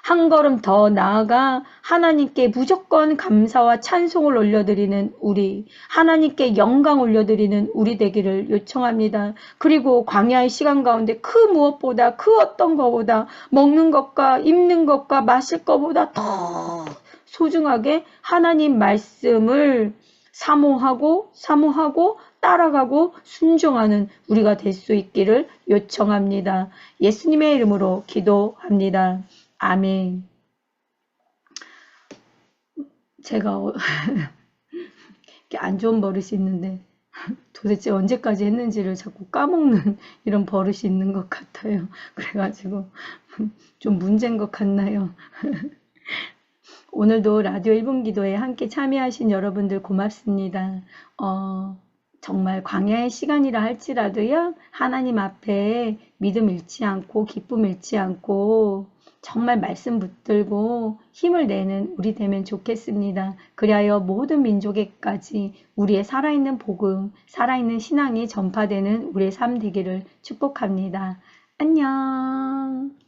한 걸음 더 나아가 하나님께 무조건 감사와 찬송을 올려드리는 우리, 하나님께 영광 올려드리는 우리 되기를 요청합니다. 그리고 광야의 시간 가운데 그 무엇보다 그 어떤 것보다 먹는 것과 입는 것과 마실 것보다 더 소중하게 하나님 말씀을 사모하고 따라가고 순종하는 우리가 될 수 있기를 요청합니다. 예수님의 이름으로 기도합니다. 아멘. 제가 이렇게 안 좋은 버릇이 있는데 도대체 언제까지 했는지를 자꾸 까먹는 이런 버릇이 있는 것 같아요. 그래가지고 좀 문제인 것 같나요? 오늘도 라디오 1분 기도에 함께 참여하신 여러분들 고맙습니다. 정말 광야의 시간이라 할지라도요, 하나님 앞에 믿음 잃지 않고 기쁨 잃지 않고 정말 말씀 붙들고 힘을 내는 우리 되면 좋겠습니다. 그리하여 모든 민족에까지 우리의 살아있는 복음, 살아있는 신앙이 전파되는 우리의 삶 되기를 축복합니다. 안녕.